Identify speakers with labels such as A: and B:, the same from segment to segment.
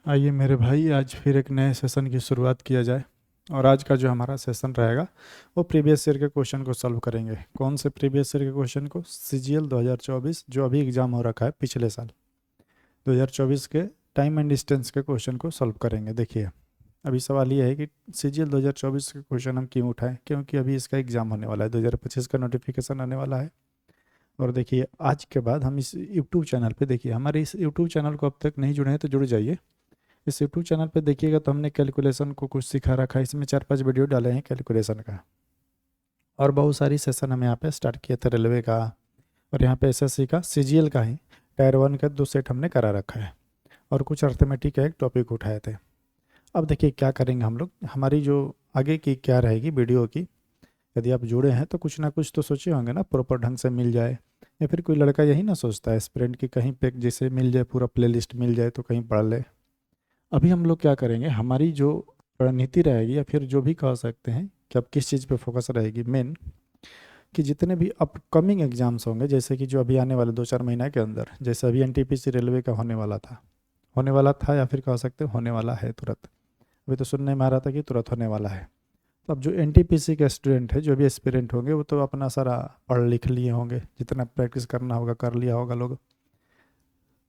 A: आइए मेरे भाई, आज फिर एक नए सेशन की शुरुआत किया जाए। और आज का जो हमारा सेशन रहेगा वो प्रीवियस ईयर के क्वेश्चन को सॉल्व करेंगे। कौन से प्रीवियस ईयर के क्वेश्चन को? सीजीएल 2024 जो अभी एग्ज़ाम हो रखा है पिछले साल 2024 के टाइम एंड डिस्टेंस के क्वेश्चन को सॉल्व करेंगे। देखिए, अभी सवाल ये है कि सीजीएल 2024 के क्वेश्चन हम क्यों उठाएं, क्योंकि अभी इसका एग्ज़ाम होने वाला है, 2025 का नोटिफिकेशन आने वाला है। और देखिए, आज के बाद हम इस यूट्यूब चैनल पे, देखिए हमारे इस यूट्यूब चैनल को अब तक नहीं जुड़े हैं तो जुड़ जाइए। इस यूट्यूब चैनल पे देखिएगा तो हमने कैलकुलेशन को कुछ सिखा रखा है, इसमें 4-5 वीडियो डाले हैं कैलकुलेशन का। और बहुत सारी सेशन हम यहाँ पे स्टार्ट किए थे रेलवे का, और यहाँ पे एसएससी का सीजीएल का ही टायर 1 का 2 सेट हमने करा रखा है। और कुछ अर्थमेटिक का एक टॉपिक उठाए थे। अब देखिए क्या करेंगे हम लोग, हमारी जो आगे की क्या रहेगी वीडियो की। यदि आप जुड़े हैं तो कुछ ना कुछ तो सोचे होंगे ना, प्रॉपर ढंग से मिल जाए। या फिर कोई लड़का यही ना सोचता है एस्पिरेंट की कहीं पे जैसे मिल जाए, पूरा प्लेलिस्ट मिल जाए तो कहीं पढ़ ले। अभी हम लोग क्या करेंगे, हमारी जो रणनीति रहेगी या फिर जो भी कह सकते हैं कि अब किस चीज़ पे फोकस रहेगी मेन, कि जितने भी अपकमिंग एग्जाम्स होंगे, जैसे कि जो अभी आने वाले 2-4 महीना के अंदर, जैसे अभी एनटीपीसी रेलवे का होने वाला था या फिर कह सकते हैं होने वाला है तुरंत। अभी तो सुनने में आ रहा था कि तुरंत होने वाला है। तो अब जो एनटीपीसी के स्टूडेंट है, जो भी एस्पिरेंट होंगे, वो तो अपना सारा पढ़ लिख लिए होंगे, जितना प्रैक्टिस करना होगा कर लिया होगा लोग।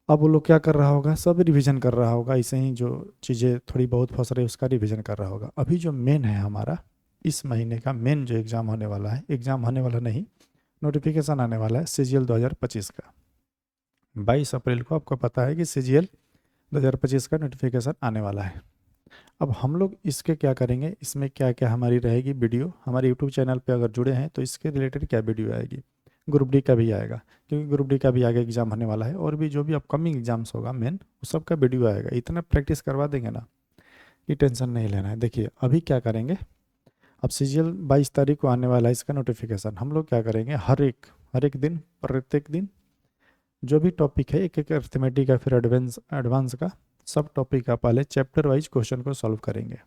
A: अब वो लोग क्या कर रहा होगा, सब रिवीजन कर रहा होगा, ऐसे ही जो चीज़ें थोड़ी बहुत फंस रही उसका रिवीजन कर रहा होगा। अभी जो मेन है हमारा, इस महीने का मेन जो एग्ज़ाम होने वाला है, एग्ज़ाम होने वाला नहीं, नोटिफिकेशन आने वाला है सीजीएल 2025 का। 22 अप्रैल को आपको पता है कि सीजीएल 2025 का नोटिफिकेशन आने वाला है। अब हम लोग इसके क्या करेंगे, इसमें क्या क्या हमारी रहेगी वीडियो, हमारे यूट्यूब चैनल पे अगर जुड़े हैं तो इसके रिलेटेड क्या वीडियो आएगी। ग्रुप डी का भी आएगा, क्योंकि ग्रुप डी का भी आगे एग्जाम होने वाला है, और भी जो भी अपकमिंग एग्जाम्स होगा मेन, वो सब का वीडियो आएगा। इतना प्रैक्टिस करवा देंगे ना कि टेंशन नहीं लेना है। देखिए अभी क्या करेंगे, अब सीजीएल 22 तारीख को आने वाला है इसका नोटिफिकेशन। हम लोग क्या करेंगे, हर एक दिन, प्रत्येक दिन जो भी टॉपिक है, एक एक अर्थमेटिक का फिर एडवांस एडवांस का सब टॉपिक का पहले चैप्टर वाइज क्वेश्चन को सॉल्व करेंगे।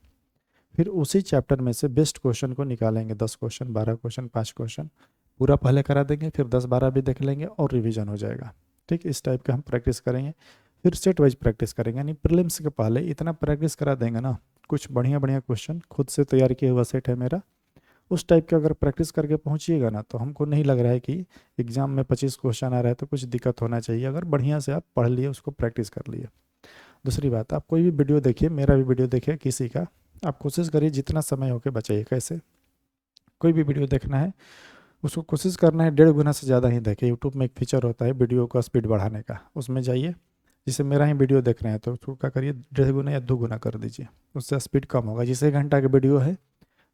A: फिर उसी चैप्टर में से बेस्ट क्वेश्चन को निकालेंगे, 10 क्वेश्चन, 12 क्वेश्चन, 5 क्वेश्चन पूरा पहले करा देंगे, फिर 10-12 भी देख लेंगे और रिवीजन हो जाएगा। ठीक, इस टाइप का हम प्रैक्टिस करेंगे। फिर सेट वाइज प्रैक्टिस करेंगे, यानी प्रीलिम्स के पहले इतना प्रैक्टिस करा देंगे ना, कुछ बढ़िया बढ़िया क्वेश्चन खुद से तैयार किया हुआ सेट है मेरा। उस टाइप के अगर प्रैक्टिस करके पहुंचिएगा ना, तो हमको नहीं लग रहा है कि एग्जाम में 25 क्वेश्चन आ रहा है तो कुछ दिक्कत होना चाहिए, अगर बढ़िया से आप पढ़ लिए, उसको प्रैक्टिस कर लिए। दूसरी बात, आप कोई भी वीडियो देखिए, मेरा भी वीडियो देखिए किसी का, आप कोशिश करिए जितना समय हो के बचाइए। कैसे? कोई भी वीडियो देखना है, उसको कोशिश करना है 1.5 गुना से ज़्यादा ही देखें। यूट्यूब में एक फीचर होता है वीडियो का स्पीड बढ़ाने का, उसमें जाइए। जैसे मेरा ही वीडियो देख रहे हैं तो उसको क्या करिए, 1.5 गुना या 2 गुना कर दीजिए, उससे स्पीड कम होगा। जिसे 1 घंटा का वीडियो है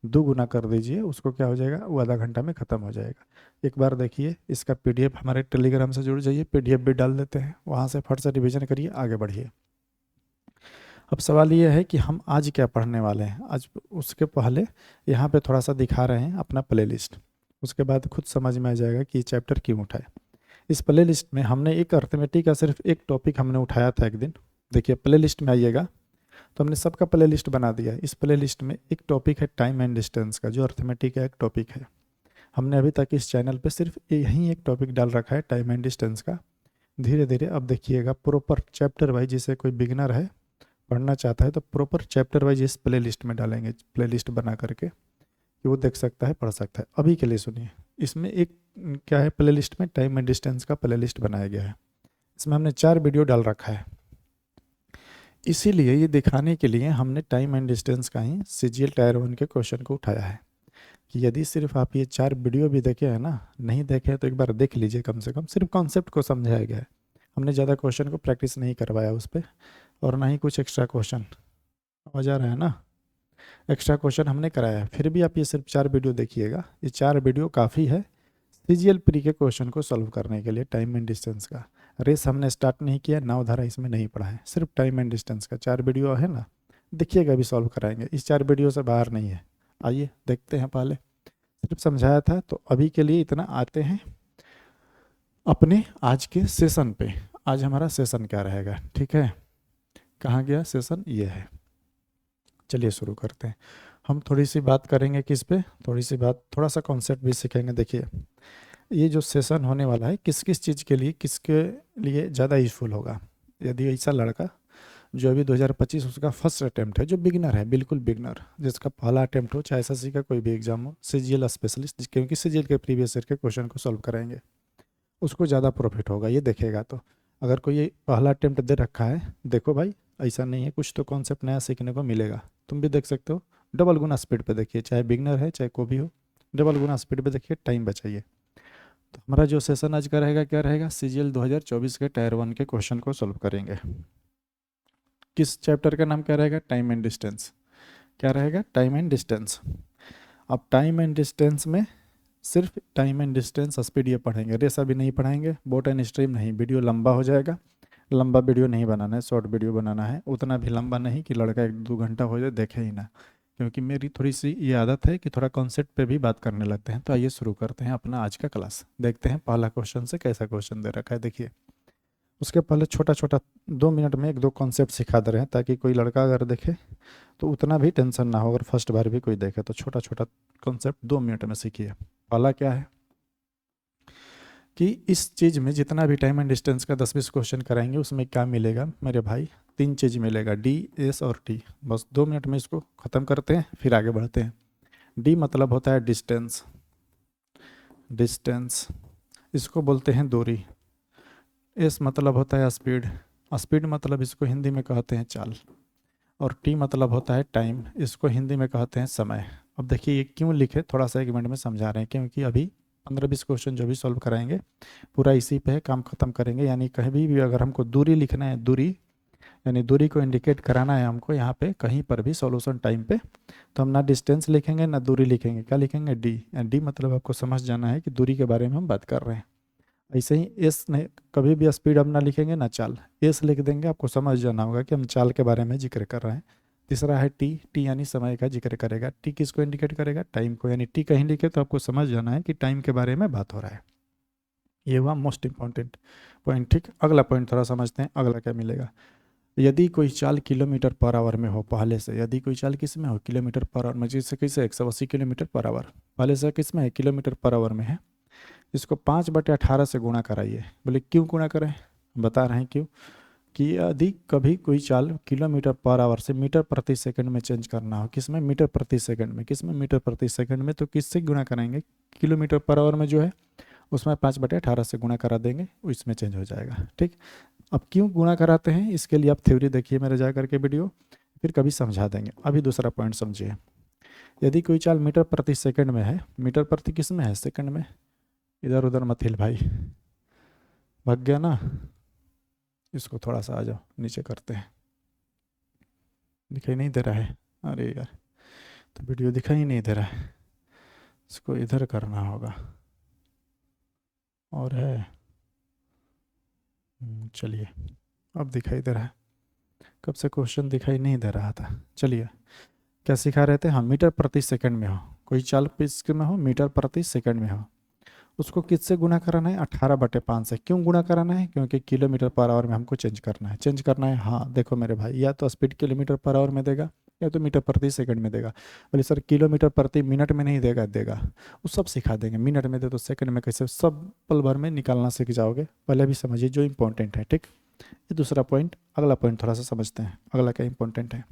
A: 2 गुना कर दीजिए, उसको क्या हो जाएगा, वो आधा घंटा में ख़त्म हो जाएगा। एक बार देखिए, इसका पीडीएफ हमारे टेलीग्राम से जुड़ जाइए, पीडीएफ भी डाल देते हैं, वहाँ से फट से रिवीजन करिए, आगे बढ़िए। अब सवाल ये है कि हम आज क्या पढ़ने वाले हैं। आज उसके पहले यहाँ पे थोड़ा सा दिखा रहे हैं अपना प्लेलिस्ट, उसके बाद खुद समझ में आ जाएगा कि चैप्टर क्यों उठाए। इस प्लेलिस्ट में हमने एक अर्थमेटिक का सिर्फ एक टॉपिक हमने उठाया था एक दिन। देखिए प्लेलिस्ट में आइएगा तो हमने सबका प्लेलिस्ट बना दिया है। इस प्लेलिस्ट में एक टॉपिक है टाइम एंड डिस्टेंस का, जो अर्थमेटिक का एक टॉपिक है। हमने अभी तक इस चैनल पे सिर्फ यही एक टॉपिक डाल रखा है, टाइम एंड डिस्टेंस का। धीरे धीरे अब देखिएगा प्रॉपर चैप्टर वाइज, जिसे कोई बिगिनर है पढ़ना चाहता है तो प्रॉपर चैप्टर वाइज इस प्लेलिस्ट में डालेंगे, प्लेलिस्ट बना करके, कि वो देख सकता है, पढ़ सकता है। अभी के लिए सुनिए, इसमें एक क्या है, प्लेलिस्ट में टाइम एंड डिस्टेंस का प्लेलिस्ट बनाया गया है। इसमें हमने 4 वीडियो डाल रखा है। इसीलिए ये दिखाने के लिए हमने टाइम एंड डिस्टेंस का ही सीजीएल टायर 1 के क्वेश्चन को उठाया है, कि यदि सिर्फ आप ये 4 वीडियो भी देखे हैं ना, नहीं देखे हैं तो एक बार देख लीजिए कम से कम। सिर्फ कॉन्सेप्ट को समझाया गया है, हमने ज़्यादा क्वेश्चन को प्रैक्टिस नहीं करवाया उस पर, और ना ही कुछ एक्स्ट्रा क्वेश्चन। समझ आ रहा है ना? एक्स्ट्रा क्वेश्चन हमने कराया है। फिर भी आप ये सिर्फ 4 वीडियो देखिएगा, ये 4 वीडियो काफ़ी है सीजीएल प्री के क्वेश्चन को सॉल्व करने के लिए। टाइम एंड डिस्टेंस का रेस हमने स्टार्ट नहीं किया, नाव धारा इसमें नहीं पढ़ा है, सिर्फ टाइम एंड डिस्टेंस का 4 वीडियो है ना, देखिएगा अभी सॉल्व कराएंगे। इस 4 वीडियो से बाहर नहीं है। आइए देखते हैं, पहले सिर्फ समझाया था तो अभी के लिए इतना। आते हैं अपने आज के सेशन पे। आज हमारा सेशन क्या रहेगा, ठीक है? कहाँ गया सेशन, ये है। चलिए शुरू करते हैं। हम थोड़ी सी बात करेंगे किस पे, थोड़ा सा कॉन्सेप्ट भी सीखेंगे। देखिए ये जो सेशन होने वाला है, किस किस चीज़ के लिए, किसके लिए ज़्यादा यूजफुल होगा। यदि ऐसा लड़का जो अभी 2025 उसका फर्स्ट अटेम्प्ट है, जो बिगनर है, बिल्कुल बिगनर, जिसका पहला अटेम्प्ट हो, चाहे एसएससी का कोई भी एग्जाम हो, सीजीएल स्पेशलिस्ट, क्योंकि सीजीएल के प्रीवियस ईयर के क्वेश्चन को सॉल्व कराएंगे, उसको ज़्यादा प्रॉफिट होगा ये देखेगा। तो अगर कोई ये पहला अटेम्प्ट दे रखा है, देखो भाई ऐसा नहीं है, कुछ तो कॉन्सेप्ट नया सीखने को मिलेगा। तुम भी देख सकते हो, डबल गुना स्पीड पे देखिए, चाहे बिगनर है चाहे कोई भी हो, डबल गुना स्पीड पे देखिए, टाइम बचाइए। तो हमारा जो सेशन आज का रहेगा क्या रहेगा, सीजीएल 2024 के टायर 1 के क्वेश्चन को सॉल्व करेंगे। किस चैप्टर का नाम क्या रहेगा, टाइम एंड डिस्टेंस। क्या रहेगा, टाइम एंड डिस्टेंस। अब टाइम एंड डिस्टेंस में सिर्फ टाइम एंड डिस्टेंस स्पीड ये पढ़ेंगे, रेस अभी नहीं पढ़ाएंगे, बोट एंड स्ट्रीम नहीं, वीडियो लंबा हो जाएगा, लंबा वीडियो नहीं बनाना है, शॉर्ट वीडियो बनाना है, उतना भी लंबा नहीं कि लड़का 1-2 घंटा हो जाए देखे ही ना, क्योंकि मेरी थोड़ी सी ये आदत है कि थोड़ा कॉन्सेप्ट पे भी बात करने लगते हैं। तो आइए शुरू करते हैं अपना आज का क्लास, देखते हैं पहला क्वेश्चन से कैसा क्वेश्चन दे रखा है। देखिए उसके पहले छोटा छोटा 2 मिनट में 1-2 कॉन्सेप्ट सिखा दे रहे हैं, ताकि कोई लड़का अगर देखे तो उतना भी टेंशन ना हो, अगर फर्स्ट बार भी कोई देखे तो छोटा छोटा कॉन्सेप्ट 2 मिनट में सीखिए। पहला क्या है कि इस चीज़ में जितना भी टाइम एंड डिस्टेंस का 10-20 क्वेश्चन कराएंगे, उसमें क्या मिलेगा मेरे भाई, 3 चीज़ मिलेगा, डी, एस और टी। बस 2 मिनट में इसको ख़त्म करते हैं, फिर आगे बढ़ते हैं। डी मतलब होता है डिस्टेंस, डिस्टेंस इसको बोलते हैं दूरी। एस मतलब होता है स्पीड, स्पीड मतलब इसको हिंदी में कहते हैं चाल। और टी मतलब होता है टाइम, इसको हिंदी में कहते हैं समय। अब देखिए ये क्यों लिखे, थोड़ा सा 1 मिनट में समझा रहे हैं, क्योंकि अभी 15-20 क्वेश्चन जो भी सॉल्व कराएंगे पूरा इसी पे है, काम खत्म करेंगे। यानी कहीं भी अगर हमको दूरी लिखना है, दूरी यानी दूरी को इंडिकेट कराना है हमको यहाँ पे कहीं पर भी सॉल्यूशन टाइम पे, तो हम ना डिस्टेंस लिखेंगे ना दूरी लिखेंगे, क्या लिखेंगे, डी। डी मतलब आपको समझ जाना है कि दूरी के बारे में हम बात कर रहे हैं। ऐसे ही एस ने कभी भी स्पीड हम ना लिखेंगे ना चाल, एस लिख देंगे, आपको समझ जाना होगा कि हम चाल के बारे में जिक्र कर रहे हैं। तीसरा है टी, टी यानी समय का जिक्र करेगा। टी किसको इंडिकेट करेगा, टाइम को, यानी टी कहीं लिखे तो आपको समझ जाना है कि टाइम के बारे में बात हो रहा है। ये हुआ मोस्ट इंपॉर्टेंट पॉइंट। ठीक, अगला पॉइंट थोड़ा समझते हैं, अगला क्या मिलेगा। यदि कोई चाल किलोमीटर पर आवर में हो पहले से, यदि कोई चाल किस में हो, किलोमीटर पर आवर में, जैसे कैसे 180 किलोमीटर पर आवर, पहले से किस में है, किलोमीटर पर आवर में है, इसको 5/18 से गुणा कराइए। बोले क्यों गुणा करें, बता रहे हैं क्यों, कि यदि कभी कोई चाल किलोमीटर पर आवर से मीटर प्रति सेकंड में चेंज करना हो, किस में, मीटर प्रति सेकंड में, किस में, मीटर प्रति सेकंड में, तो किससे गुणा कराएंगे, किलोमीटर पर आवर में जो है उसमें 5/18 से गुणा करा देंगे, इसमें चेंज हो जाएगा। ठीक, अब क्यों गुणा कराते हैं इसके लिए आप थ्योरी देखिए मेरे जा करके वीडियो, फिर कभी समझा देंगे। अभी दूसरा पॉइंट समझिए। यदि कोई चाल मीटर प्रति सेकंड में है, मीटर प्रति किस में है, सेकंड में, इधर उधर मत हिल भाई, भाग गया ना, इसको थोड़ा सा आ जाओ नीचे करते हैं, दिखाई नहीं दे रहा है, अरे यार तो वीडियो दिखाई नहीं दे रहा है, इसको इधर करना होगा, और है चलिए अब दिखाई दे रहा है, कब से क्वेश्चन दिखाई नहीं दे रहा था। चलिए क्या सिखा रहे थे, हम मीटर प्रति सेकंड में हो, कोई चाल किस में हो, मीटर प्रति सेकंड में हो, उसको किससे गुणा कराना है, 18/5 से। क्यों गुणा कराना है, क्योंकि किलोमीटर पर आवर में हमको चेंज करना है, चेंज करना है। हाँ देखो मेरे भाई, या तो स्पीड किलोमीटर पर आवर में देगा या तो मीटर प्रति सेकंड में देगा। बोले सर किलोमीटर प्रति मिनट में नहीं देगा, देगा वो सब सिखा देंगे, मिनट में दे तो सेकंड में कैसे, सब पल भर में निकालना सीख जाओगे, पहले भी समझिए जो इंपॉर्टेंट है। ठीक, ये दूसरा पॉइंट। अगला पॉइंट थोड़ा सा समझते हैं, अगला क्या इंपॉर्टेंट है।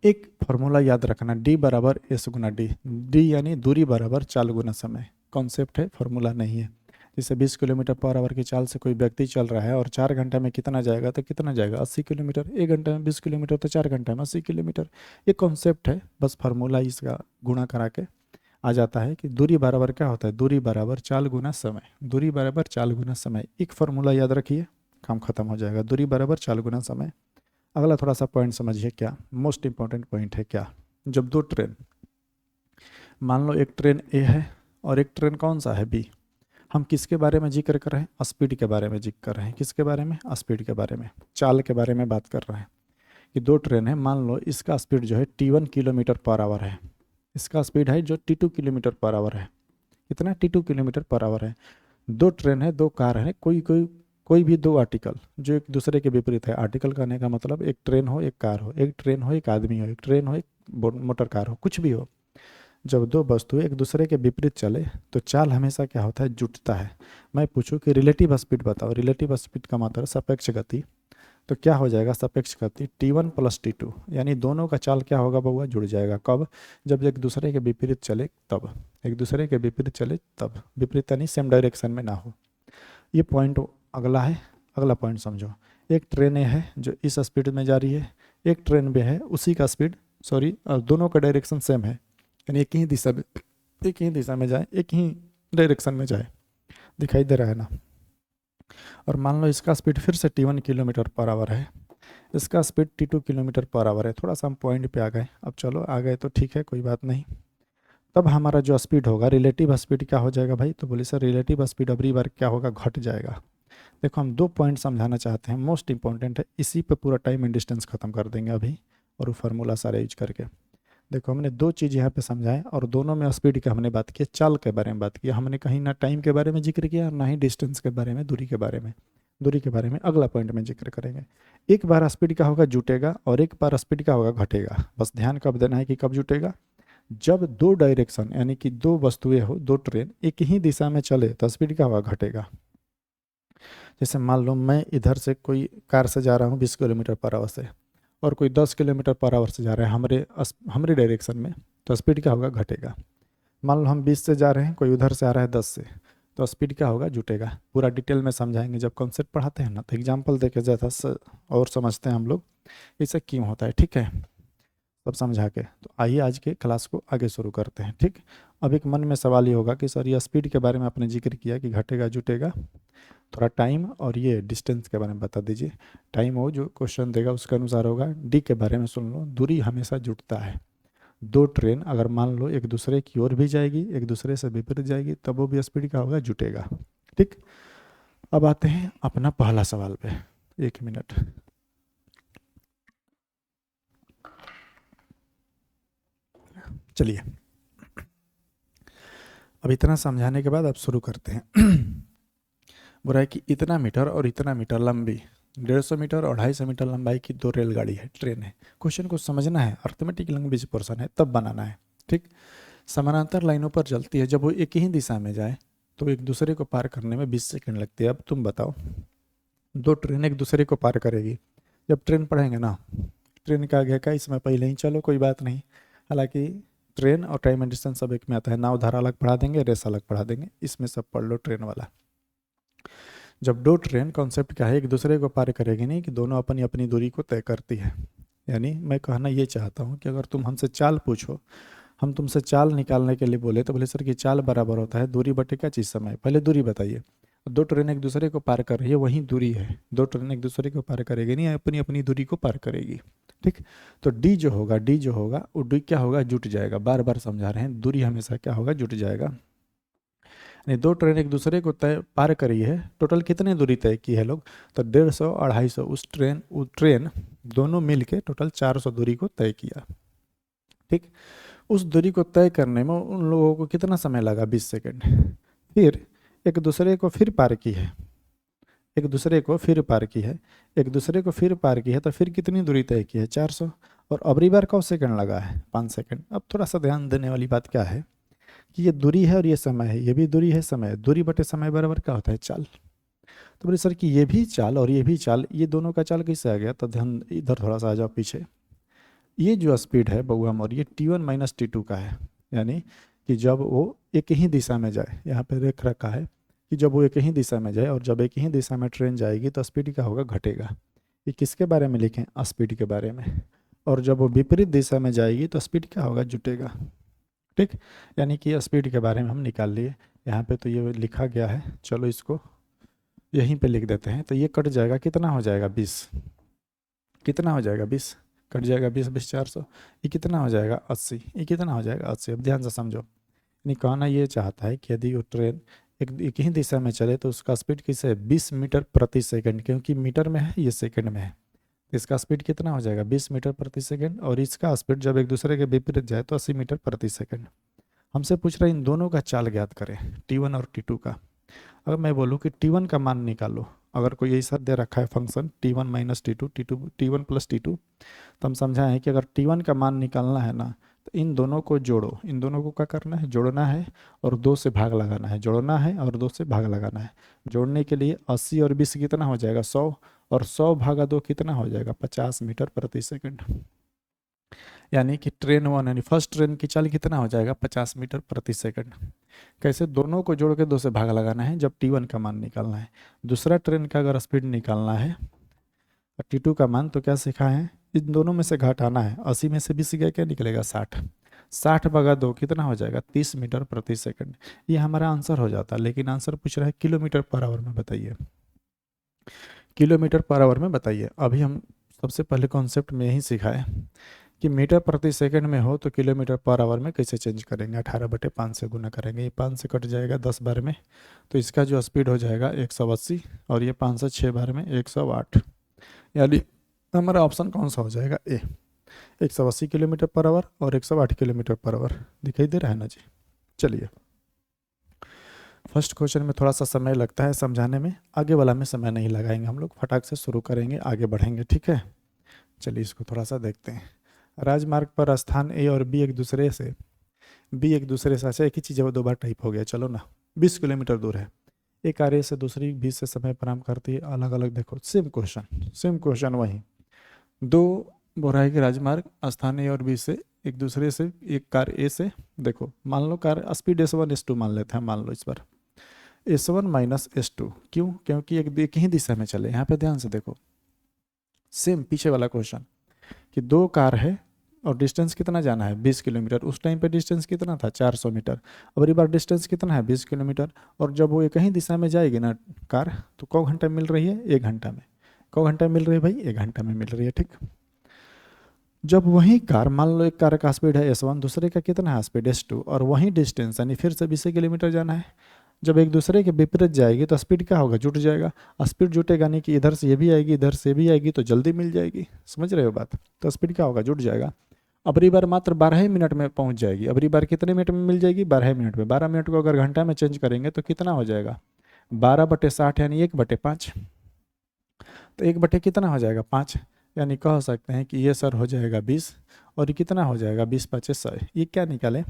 A: एक फॉर्मूला याद रखना, डी बराबर एस गुना डी, डी यानी दूरी बराबर चाल गुना समय, कॉन्सेप्ट है, फॉर्मूला नहीं है। जैसे 20 किलोमीटर पर आवर की चाल से कोई व्यक्ति चल रहा है और 4 घंटे में कितना जाएगा, तो कितना जाएगा, 80 किलोमीटर। 1 घंटे में 20 किलोमीटर तो 4 घंटे में 80 किलोमीटर। ये कॉन्सेप्ट है, बस फार्मूला इसका गुणा करा के आ जाता है कि दूरी बराबर क्या होता है, दूरी बराबर चाल गुना समय, दूरी बराबर चाल गुना समय। एक फार्मूला याद रखिए, काम खत्म हो जाएगा, दूरी बराबर चाल गुना समय। अगला थोड़ा सा पॉइंट समझिए, क्या मोस्ट इंपॉर्टेंट पॉइंट है। क्या, जब 2 ट्रेन, मान लो एक ट्रेन ए है और एक ट्रेन कौन सा है, बी, हम किसके बारे में जिक्र कर रहे हैं, स्पीड के बारे में जिक्र कर रहे हैं, किसके बारे में, स्पीड के बारे में, चाल के बारे में बात कर रहे हैं। कि 2 ट्रेन है, मान लो इसका स्पीड जो है T1 किलोमीटर पर आवर है, इसका स्पीड है जो T2 किलोमीटर पर आवर है, कितना, T2 किलोमीटर पर आवर है। 2 ट्रेन है, 2 कार है, कोई भी 2 आर्टिकल जो एक दूसरे के विपरीत है। आर्टिकल कहने का मतलब एक ट्रेन हो एक कार हो, एक ट्रेन हो एक आदमी हो, एक ट्रेन हो एक मोटर कार हो, कुछ भी हो। जब 2 वस्तु एक दूसरे के विपरीत चले तो चाल हमेशा क्या होता है, जुटता है। मैं पूछूं कि रिलेटिव स्पीड बताओ, रिलेटिव स्पीड का मतलब सापेक्ष गति, तो क्या हो जाएगा सापेक्ष गति T1 प्लस T2, यानी दोनों का चाल क्या होगा बउआ, जुड़ जाएगा। कब? जब एक दूसरे के विपरीत चले तब, एक दूसरे के विपरीत चले तब, विपरीत यानी सेम डायरेक्शन में ना हो। ये पॉइंट अगला है। अगला पॉइंट समझो, एक ट्रेन है जो इस स्पीड में जा रही है, एक ट्रेन भी है उसी का स्पीड, सॉरी दोनों का डायरेक्शन सेम है, यानी एक ही दिशा में, एक ही दिशा में जाए, एक ही डायरेक्शन में जाए, दिखाई दे रहा है ना। और मान लो इसका स्पीड फिर से T1 किलोमीटर पर आवर है, इसका speed T2 kilometre per hour है। थोड़ा सा हम पॉइंट पे आ गए, अब चलो आ गए तो ठीक है, कोई बात नहीं। तब हमारा जो स्पीड होगा, रिलेटिव स्पीड क्या हो जाएगा भाई, तो बोले सर रिलेटिव स्पीड अबरी बार क्या होगा, घट जाएगा। देखो हम 2 पॉइंट समझाना चाहते हैं, मोस्ट इंपॉर्टेंट है, इसी पे पूरा टाइम एंड डिस्टेंस खत्म कर देंगे अभी, और वो फार्मूला सारे यूज करके। देखो हमने 2 चीज़ यहाँ पे समझाए, और दोनों में स्पीड की हमने बात की, चाल के बारे में बात की, हमने कहीं ना टाइम के बारे में जिक्र किया, ना ही डिस्टेंस के बारे में, दूरी के बारे में। दूरी के बारे में अगला पॉइंट में जिक्र करेंगे। एक बार स्पीड का होगा जुटेगा, और एक बार स्पीड का होगा घटेगा। बस ध्यान कब देना है कि कब जुटेगा, जब 2 डायरेक्शन यानी कि 2 वस्तुएं हो, 2 ट्रेन एक ही दिशा में चले तो स्पीड क्या होगा, घटेगा। जैसे मान लो मैं इधर से कोई कार से जा रहा हूँ 20 किलोमीटर पर आवर से, और कोई 10 किलोमीटर पर आवर से जा रहा है हमारे डायरेक्शन में, तो स्पीड क्या होगा, घटेगा। मान लो हम 20 से जा रहे हैं, कोई उधर से आ रहा है 10 से, तो स्पीड क्या होगा, जुटेगा। पूरा डिटेल में समझाएंगे जब कॉन्सेप्ट पढ़ाते हैं ना, तो एग्जाम्पल देके ज़्यादा और समझते हैं हम लोग इसे क्यों होता है, ठीक है, सब समझा के। तो आइए आज के क्लास को आगे शुरू करते हैं, ठीक। अब एक मन में सवाल ये होगा कि सर ये स्पीड के बारे में आपने जिक्र किया कि घटेगा जुटेगा, थोड़ा टाइम और ये डिस्टेंस के बारे में बता दीजिए। टाइम वो जो क्वेश्चन देगा उसके अनुसार होगा। डी के बारे में सुन लो, दूरी हमेशा जुटता है। 2 ट्रेन अगर मान लो एक दूसरे की ओर भी जाएगी, एक दूसरे से विपरीत जाएगी, तब वो भी स्पीड का होगा, जुटेगा, ठीक। अब आते हैं अपना पहला सवाल पे, 1 मिनट। चलिए अब इतना समझाने के बाद अब शुरू करते हैं। बोल रहा है कि इतना मीटर और इतना मीटर लंबी, 150 मीटर और 250 मीटर लंबाई की 2 रेलगाड़ी है, ट्रेन है। क्वेश्चन को समझना है, अर्थमेटिक लैंग्वेज पोर्शन है, तब बनाना है, ठीक। समानांतर लाइनों पर चलती है, जब वो एक ही दिशा में जाए तो एक दूसरे को पार करने में 20 सेकंड लगते हैं। अब तुम बताओ, 2 ट्रेन एक दूसरे को पार करेगी, जब ट्रेन पढ़ेंगे ना, ट्रेन का आगे का इसमें पहले ही चलो, कोई बात नहीं। हालांकि ट्रेन और टाइम एंड डिस्टेंस सब एक में आता है, नाव धारा अलग पढ़ा देंगे, रेस अलग पढ़ा देंगे, इसमें सब पढ़ लो ट्रेन वाला। जब 2 ट्रेन कॉन्सेप्ट क्या है, एक दूसरे को पार करेगी नहीं, कि दोनों अपनी अपनी दूरी को तय करती है। यानी मैं कहना ये चाहता हूँ कि अगर तुम हमसे चाल पूछो, हम तुमसे चाल निकालने के लिए बोले, तो बोले सर कि चाल बराबर होता है दूरी बटे क्या चीज़, समय। पहले दूरी बताइए। 2 ट्रेन एक दूसरे को पार कर रही है, वही दूरी है। 2 ट्रेन एक दूसरे को पार करेगी नहीं, अपनी अपनी दूरी को पार करेगी, ठीक। तो डी जो होगा वो डी क्या होगा, जुट जाएगा। बार बार समझा रहे हैं, दूरी हमेशा क्या होगा, जुट जाएगा। यानी 2 ट्रेन एक दूसरे को तय पार करी है, टोटल कितने दूरी तय की है लोग, तो 150 250, वो ट्रेन दोनों मिल के टोटल 400 दूरी को तय किया, ठीक। उस दूरी को तय करने में उन लोगों को कितना समय लगा, 20 सेकंड। फिर एक दूसरे को फिर पार की है, एक दूसरे को फिर पार की है, एक दूसरे को फिर पार की है, तो फिर कितनी दूरी तय की है, 400। और अबरी बार कौ सेकंड लगा है, 5 सेकंड। अब थोड़ा सा ध्यान देने वाली बात क्या है कि ये दूरी है और ये समय है, ये भी दूरी है, समय है। दूरी बटे समय बराबर क्या होता है, चाल। तो बोले सर कि ये भी चाल और ये भी चाल, ये दोनों का चाल कैसे आ गया, तो ध्यान इधर थोड़ा सा आ जाओ पीछे। ये जो स्पीड है बउआ मोर, ये T1 माइनस T2 का है। यानी कि जब वो एक ही दिशा में जाए, यहाँ पे देख रखा है कि जब वो एक ही दिशा में जाए, और जब एक ही दिशा में ट्रेन जाएगी तो स्पीड क्या होगा, घटेगा। ये किसके बारे में लिखें, स्पीड के बारे में। और जब वो विपरीत दिशा में जाएगी तो स्पीड क्या होगा, जुटेगा, ठीक। यानी कि स्पीड के बारे में हम निकाल लिए। यहाँ पे तो ये लिखा गया है, चलो इसको यहीं पे लिख देते हैं। तो ये कट जाएगा, कितना हो जाएगा, 20। कितना हो जाएगा, 20 कट जाएगा, 20 20 400। ये कितना हो जाएगा, 80। ये कितना हो जाएगा, 80। अब ध्यान से समझो, यानी कहना ये चाहता है कि यदि वो ट्रेन एक ही दिशा में चले तो उसका स्पीड किससे है, 20 मीटर प्रति सेकंड, क्योंकि मीटर में है, ये सेकंड में है। इसका स्पीड कितना हो जाएगा, 20 मीटर प्रति सेकंड। और इसका स्पीड जब एक दूसरे के विपरीत जाए तो 80 मीटर प्रति सेकंड। हमसे पूछ रहे हैं इन दोनों का चाल ज्ञात करें, T1 और T2 का। अगर मैं बोलूँ कि T1 का मान निकालो, अगर कोई ऐसा दे रखा है function T1 minus T2, T1 plus T2, तो हम समझाएं कि अगर T1 का मान निकालना है ना, तो इन दोनों को जोड़ो। इन दोनों को क्या करना है, जोड़ना है, और 2 से भाग लगाना है। जोड़ना है और 2 से भाग लगाना है। जोड़ने के लिए 80 और 20 कितना हो जाएगा, 100, और 100 भागा 2 कितना हो जाएगा 50 मीटर प्रति सेकंड। यानी कि ट्रेन वन यानी फर्स्ट ट्रेन की चाल कितना हो जाएगा 50 मीटर प्रति सेकंड। कैसे, दोनों को जोड़ के 2 से भाग लगाना है जब T1 का मान निकालना है। दूसरा ट्रेन का अगर स्पीड निकालना है T2 का मान, तो क्या सीखा है, इन दोनों में से घटाना है। 80 में से 20 गया क्या निकलेगा 60। 60 भागा 2 कितना हो जाएगा 30 मीटर प्रति सेकंड। ये हमारा आंसर हो जाता है, लेकिन आंसर पूछ रहा है किलोमीटर पर आवर में बताइए। किलोमीटर पर आवर में बताइए। अभी हम सबसे पहले कॉन्सेप्ट में यही सीखा है कि मीटर प्रति सेकंड में हो तो किलोमीटर पर आवर में कैसे चेंज करेंगे। 18/5 से गुना करेंगे, ये 5 से कट जाएगा 10 बार में, तो इसका जो स्पीड हो जाएगा 180, और ये 5 से 6 बार में 108। यानी हमारा ऑप्शन कौन सा हो जाएगा, ए, 180 किलोमीटर पर आवर और 108 किलोमीटर पर आवर। दिखाई दे रहा है ना जी। चलिए, फर्स्ट क्वेश्चन में थोड़ा सा समय लगता है समझाने में, आगे वाला में समय नहीं लगाएंगे हम लोग, फटाक से शुरू करेंगे, आगे बढ़ेंगे, ठीक है। चलिए इसको थोड़ा सा देखते हैं। राजमार्ग पर स्थान ए और बी एक दूसरे से अच्छा एक ही चीज़ है, वो 2 बार टाइप हो गया, चलो ना। 20 किलोमीटर दूर है। एक कार ए से दूसरी 20 से समय प्रारंभ करती है, अलग अलग। देखो सेम क्वेश्चन वही। 2 बोराई के राजमार्ग स्थान ए और बी से एक दूसरे से, एक कार ए से, देखो मान लो कार स्पीड S1 S2 मान लेते हैं, मान लो इस बार S1 माइनस S2। क्यों, क्योंकि एक ही दिशा में चले। यहाँ पे ध्यान से देखो, सेम पीछे वाला क्वेश्चन कि 2 कार है और डिस्टेंस कितना जाना है 20 किलोमीटर। उस टाइम पे डिस्टेंस कितना था 400 मीटर। अब ये बार डिस्टेंस कितना है 20 किलोमीटर, और जब वो एक ही दिशा में जाएगी ना कार, तो कौ घंटा मिल रही है 1 घंटा में। कौ घंटा मिल रही है भाई 1 घंटा में मिल रही है, ठीक। जब वही कार, मान लो एक कार का स्पीड है S1, दूसरे का कितना है स्पीड S2, और वही डिस्टेंस यानी फिर से 20 किलोमीटर जाना है। जब एक दूसरे के विपरीत जाएगी तो स्पीड क्या होगा, जुट जाएगा। स्पीड जुटेगा यानी कि इधर से ये भी आएगी, इधर से भी आएगी, तो जल्दी मिल जाएगी। समझ रहे हो बात, तो स्पीड क्या होगा, जुट जाएगा। अबरी बार मात्र 12 मिनट में पहुंच जाएगी। अबरी बार कितने मिनट में मिल जाएगी 12 मिनट में। 12 मिनट को अगर घंटा में चेंज करेंगे तो कितना हो जाएगा 12/60 यानी 1/5। तो 1 कितना हो जाएगा 5, यानी कह सकते हैं कि ये सर हो जाएगा 20, और ये कितना हो जाएगा 20/5 100। ये क्या निकाले,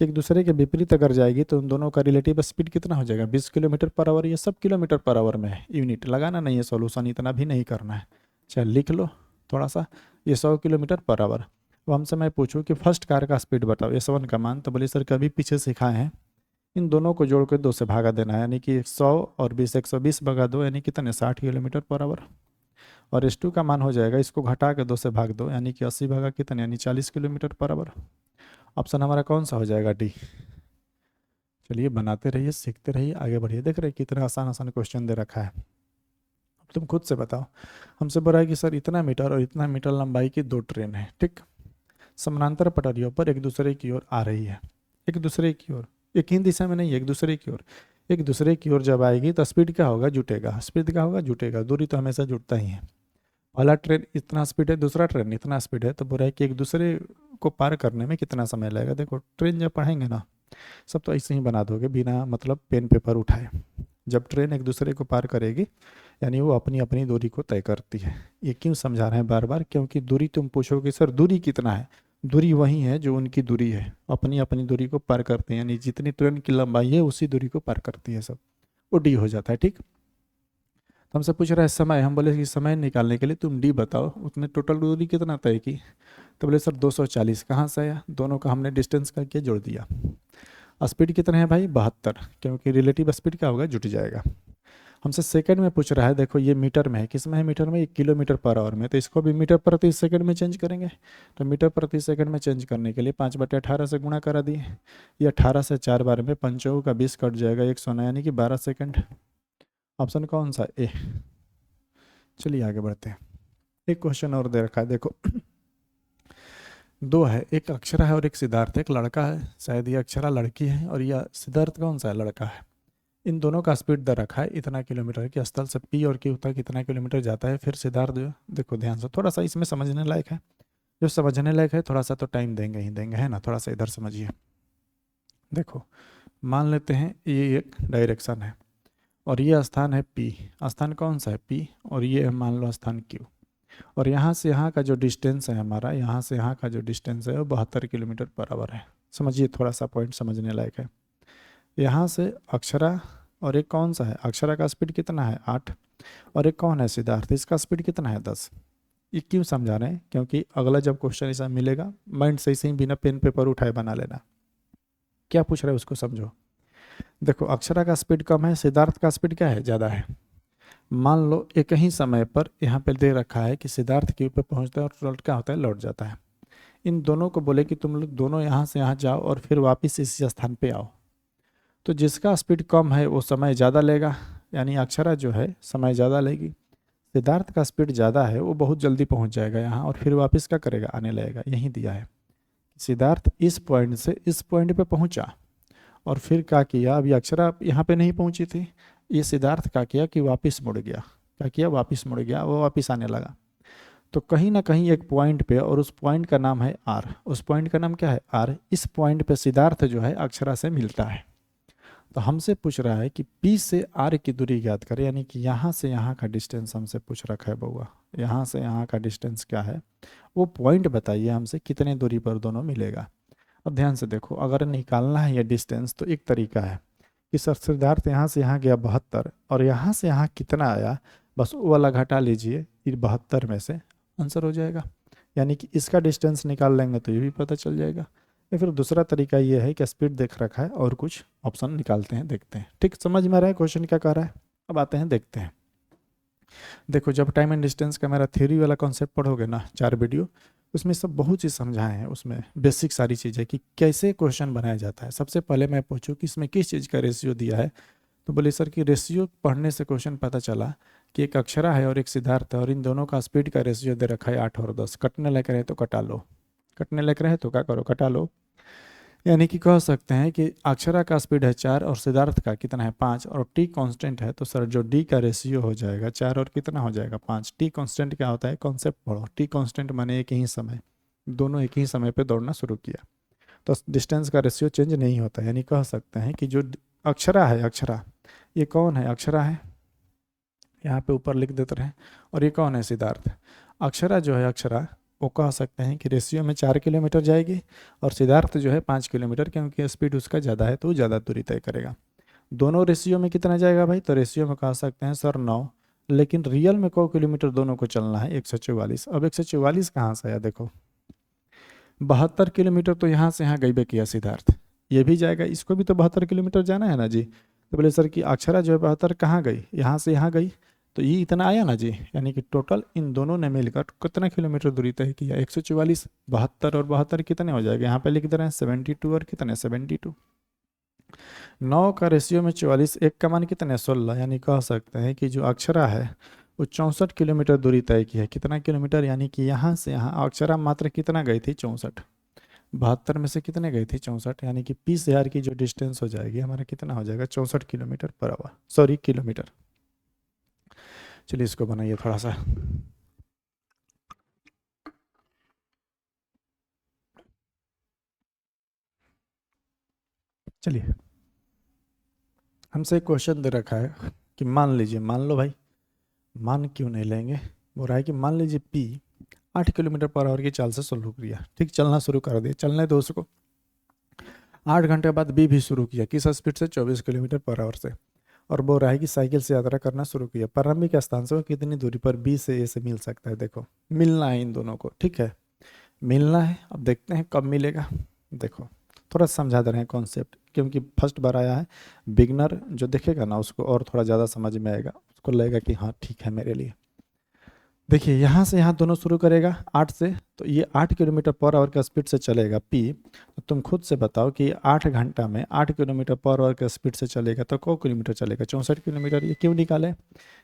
A: एक दूसरे के विपरीत अगर जाएगी तो उन दोनों का रिलेटिव स्पीड कितना हो जाएगा 20 किलोमीटर पर आवर। ये सब किलोमीटर पर आवर में है, यूनिट लगाना नहीं है, सॉल्यूशन इतना भी नहीं करना है। चल लिख लो थोड़ा सा, ये 100 किलोमीटर पर आवर। अब हमसे मैं पूछूं कि फर्स्ट कार का स्पीड बताओ S1 का मान, तो बोले सर कभी पीछे सिखाए हैं, इन दोनों को जोड़ के 2 से भागा देना है, यानी कि 100 और 20 120 भागा 2 यानी कितने 60 किलोमीटर पर आवर। और S2 का मान हो जाएगा, इसको घटा के 2 से भाग दो, यानी कि 80 भागा कितने यानी 40 किलोमीटर पर आवर। ऑप्शन हमारा कौन सा हो जाएगा, डी। चलिए बनाते रहिए, सीखते रहिए, आगे बढ़िए। देख रहे कितना आसान आसान क्वेश्चन दे रखा है। अब तुम खुद से बताओ, हमसे बोला है कि सर इतना मीटर और इतना मीटर लंबाई की 2 ट्रेन है, ठीक, समानांतर पटरियों पर एक दूसरे की ओर आ रही है। एक दूसरे की ओर, एक ही दिशा में नहीं, एक दूसरे की ओर। एक दूसरे की ओर जब आएगी तो स्पीड क्या होगा, जुटेगा। स्पीड क्या होगा, जुटेगा। दूरी तो हमेशा जुटता ही है। पहला ट्रेन इतना स्पीड है, दूसरा ट्रेन इतना स्पीड है, तो बोल रहा है कि एक दूसरे को पार करने में कितना समय लगेगा। देखो ट्रेन जब पढ़ेंगे ना, सब तो ऐसे ही बना दोगे बिना मतलब पेन पेपर उठाए। जब ट्रेन एक दूसरे को पार करेगी यानी वो अपनी अपनी दूरी को तय करती है। ये क्यों समझा रहे हैं बार बार, क्योंकि दूरी तुम पूछोगे सर दूरी कितना है, दूरी वही है जो उनकी दूरी है, अपनी अपनी दूरी को पार करते हैं, यानी जितनी ट्रेन की लंबाई है उसी दूरी को पार करती है सब। वो डी हो जाता है, ठीक। तो हमसे पूछ रहा है समय, हम बोले कि समय निकालने के लिए तुम डी बताओ, उसने टोटल दूरी कितना तय की, तो बोले सर 240। कहाँ से आया, दोनों का हमने डिस्टेंस करके जोड़ दिया। स्पीड कितना है भाई 72, क्योंकि रिलेटिव स्पीड क्या होगा, जुट जाएगा। हमसे सेकंड में पूछ रहा है, देखो ये मीटर में है, किस में है मीटर में, 1 किलोमीटर पर आवर में, तो इसको भी मीटर प्रति सेकंड में चेंज करेंगे। तो मीटर प्रति सेकंड में चेंज करने के लिए 5/18 से गुणा करा दिए। ये 18 से 4 बार में 5 का 20 कट जाएगा 100 यानी कि 12 सेकंड। ऑप्शन कौन सा, ए। चलिए आगे बढ़ते हैं। एक क्वेश्चन और दे रखा है, देखो 2 है, एक अक्षरा है और एक सिद्धार्थ। एक लड़का है, शायद ये अक्षरा लड़की है और यह सिद्धार्थ कौन सा है, लड़का है। इन दोनों का स्पीड दे रखा है इतना किलोमीटर की, स्थल से पी और क्यू तक कितना किलोमीटर जाता है। फिर सिद्धार्थ जो, देखो ध्यान से, थोड़ा सा इसमें समझने लायक है, जो समझने लायक है थोड़ा सा तो टाइम देंगे ही देंगे, है ना। थोड़ा सा इधर समझिए। देखो मान लेते हैं ये एक डायरेक्शन है और ये स्थान है पी। स्थान कौन सा है, पी, और ये मान लो स्थान क्यू। और यहाँ से यहाँ का जो डिस्टेंस है हमारा, यहाँ से यहाँ का जो डिस्टेंस है वो 72 किलोमीटर पर आवर है। समझिए, थोड़ा सा पॉइंट समझने लायक है। यहाँ से अक्षरा और एक कौन सा है, अक्षरा का स्पीड कितना है 8, और एक कौन है सिद्धार्थ, इसका स्पीड कितना है 10। ये क्यों समझा रहे हैं, क्योंकि अगला जब क्वेश्चन ऐसा मिलेगा माइंड से ही बिना पेन पेपर उठाए बना लेना। क्या पूछ रहे हैं उसको समझो। देखो अक्षरा का स्पीड कम है, सिद्धार्थ का स्पीड क्या है, ज़्यादा है। मान लो एक ही समय पर यहाँ पे दे रखा है कि सिद्धार्थ क्यू पे पहुँचता है और तुरंत क्या होता है, लौट जाता है। इन दोनों को बोले कि तुम लोग दोनों यहाँ से यहाँ जाओ और फिर वापस इसी स्थान पे आओ, तो जिसका स्पीड कम है वो समय ज़्यादा लेगा, यानी अक्षरा जो है समय ज़्यादा लेगी। सिद्धार्थ का स्पीड ज़्यादा है, वो बहुत जल्दी पहुँच जाएगा यहाँ और फिर वापस क्या करेगा, आने लगेगा। यही दिया है, सिद्धार्थ इस पॉइंट से इस पॉइंट पे पहुँचा और फिर क्या किया, अभी अक्षरा यहाँ पे नहीं पहुँची थी, ये सिद्धार्थ क्या किया कि वापस मुड़ गया। क्या किया, वापस मुड़ गया, वो वापस आने लगा। तो कहीं ना कहीं एक पॉइंट पे, और उस पॉइंट का नाम है आर, उस पॉइंट का नाम क्या है, आर। इस पॉइंट पे सिद्धार्थ जो है अक्षरा से मिलता है। तो हमसे पूछ रहा है कि पी से आर की दूरी ज्ञात करें, यानी कि यहाँ से यहाँ का डिस्टेंस हमसे पूछ रखा है बउआ, यहाँ से यहाँ का डिस्टेंस क्या है, वो पॉइंट बताइए हमसे कितने दूरी पर दोनों मिलेगा। अब ध्यान से देखो, अगर निकालना है ये डिस्टेंस तो एक तरीका है कि सर सिद्धार्थ यहाँ से यहाँ गया 72, और यहाँ से यहाँ कितना आया, बस वो वाला घटा लीजिए, ये 72 में से आंसर हो जाएगा। यानी कि इसका डिस्टेंस निकाल लेंगे तो ये भी पता चल जाएगा। या फिर दूसरा तरीका ये है कि स्पीड देख रखा है और कुछ ऑप्शन निकालते हैं, देखते हैं। ठीक, समझ में आ रहा है क्वेश्चन क्या कह रहा है। अब आते हैं, देखते हैं। देखो जब टाइम एंड डिस्टेंस का मेरा थ्योरी वाला कॉन्सेप्ट पढ़ोगे ना, 4 वीडियो, उसमें सब बहुत चीज़ समझाए हैं, उसमें बेसिक सारी चीज़ें कि कैसे क्वेश्चन बनाया जाता है। सबसे पहले मैं पूछूं कि इसमें किस चीज़ का रेशियो दिया है, तो बोले सर कि रेशियो पढ़ने से क्वेश्चन पता चला कि एक अक्षरा है और एक सिद्धार्थ है और इन दोनों का स्पीड का रेशियो दे रखा है 8 और 10। कटने लग रहे तो कटा लो, कटने लग रहे तो क्या करो, कटा लो। यानी कि कह सकते हैं कि अक्षरा का स्पीड है 4 और सिद्धार्थ का कितना है 5, और टी कांस्टेंट है, तो सर जो डी का रेशियो हो जाएगा 4 और कितना हो जाएगा 5। टी कांस्टेंट क्या होता है, कॉन्सेप्ट पढ़ो। टी कांस्टेंट माने एक ही समय, दोनों एक ही समय पे दौड़ना शुरू किया तो डिस्टेंस का रेशियो चेंज नहीं होता। यानी कह सकते हैं कि जो अक्षरा है, अक्षरा ये कौन है, अक्षरा है, यहाँ पे ऊपर लिख देते रहे, और ये कौन है, सिद्धार्थ। अक्षरा जो है, अक्षरा वो कह सकते हैं कि रेशियो में 4 किलोमीटर जाएगी और सिद्धार्थ जो है 5 किलोमीटर, क्योंकि स्पीड उसका ज़्यादा है तो वो ज़्यादा दूरी तय करेगा। दोनों रेशियो में कितना जाएगा भाई, तो रेशियो में कह सकते हैं सर 9, लेकिन रियल में 100 किलोमीटर दोनों को चलना है, 144। अब 144 कहाँ से आया, देखो 72 किलोमीटर तो यहाँ से यहाँ गई बे किया सिद्धार्थ, ये भी जाएगा, इसको भी तो 72 किलोमीटर जाना है ना जी। तो बोले सर कि अक्षरा जो है 72 कहाँ गई, यहाँ से यहाँ गई, तो ये इतना आया ना जी। यानी कि टोटल इन दोनों ने मिलकर कितना किलोमीटर दूरी तय किया, 144। 72 और 72 कितने हो जाएगा, यहाँ पे लिख दे रहे हैं 72, और कितने 72। 9 का रेशियो में 44, एक का मान कितने 16। यानी कह सकते हैं कि जो अक्षरा है वो 64 किलोमीटर दूरी तय की है। कितना किलोमीटर, यानी कि यहाँ से यहाँ अक्षरा मात्र कितना गई थी 64, 72 में से कितने गई थी 64, यानी कि 20,000 की जो डिस्टेंस हो जाएगी हमारा कितना हो जाएगा 64 kilometre per hour, sorry kilometre. चलिए इसको बनाइए थोड़ा सा। चलिए हमसे एक क्वेश्चन दे रखा है कि मान लीजिए, मान लो भाई, मान क्यों नहीं लेंगे, वो रहा है कि मान लीजिए पी 8 किलोमीटर पर आवर की चाल से शुरू किया, ठीक, चलना शुरू कर दिया, चलने दो उसको। 8 घंटे बाद बी भी शुरू किया, किस स्पीड से, 24 किलोमीटर पर आवर से, और वो रहा है कि साइकिल से यात्रा करना शुरू किया। प्रारंभिक स्थान से वो कितनी दूरी पर बी से ए से मिल सकता है, देखो मिलना है इन दोनों को, ठीक है, मिलना है। अब देखते हैं कब मिलेगा। देखो थोड़ा समझा दे रहे हैं कॉन्सेप्ट, क्योंकि फर्स्ट बार आया है, बिगनर जो देखेगा ना उसको और थोड़ा ज़्यादा समझ में आएगा, उसको लगेगा कि हाँ ठीक है मेरे लिए। देखिए यहाँ से यहाँ दोनों शुरू करेगा 8 से, तो ये 8 किलोमीटर पर आवर का स्पीड से चलेगा पी। तो तुम खुद से बताओ कि 8 घंटा में 8 किलोमीटर पर आवर का स्पीड से चलेगा तो 100 किलोमीटर चलेगा, 64 किलोमीटर। ये क्यों निकाले,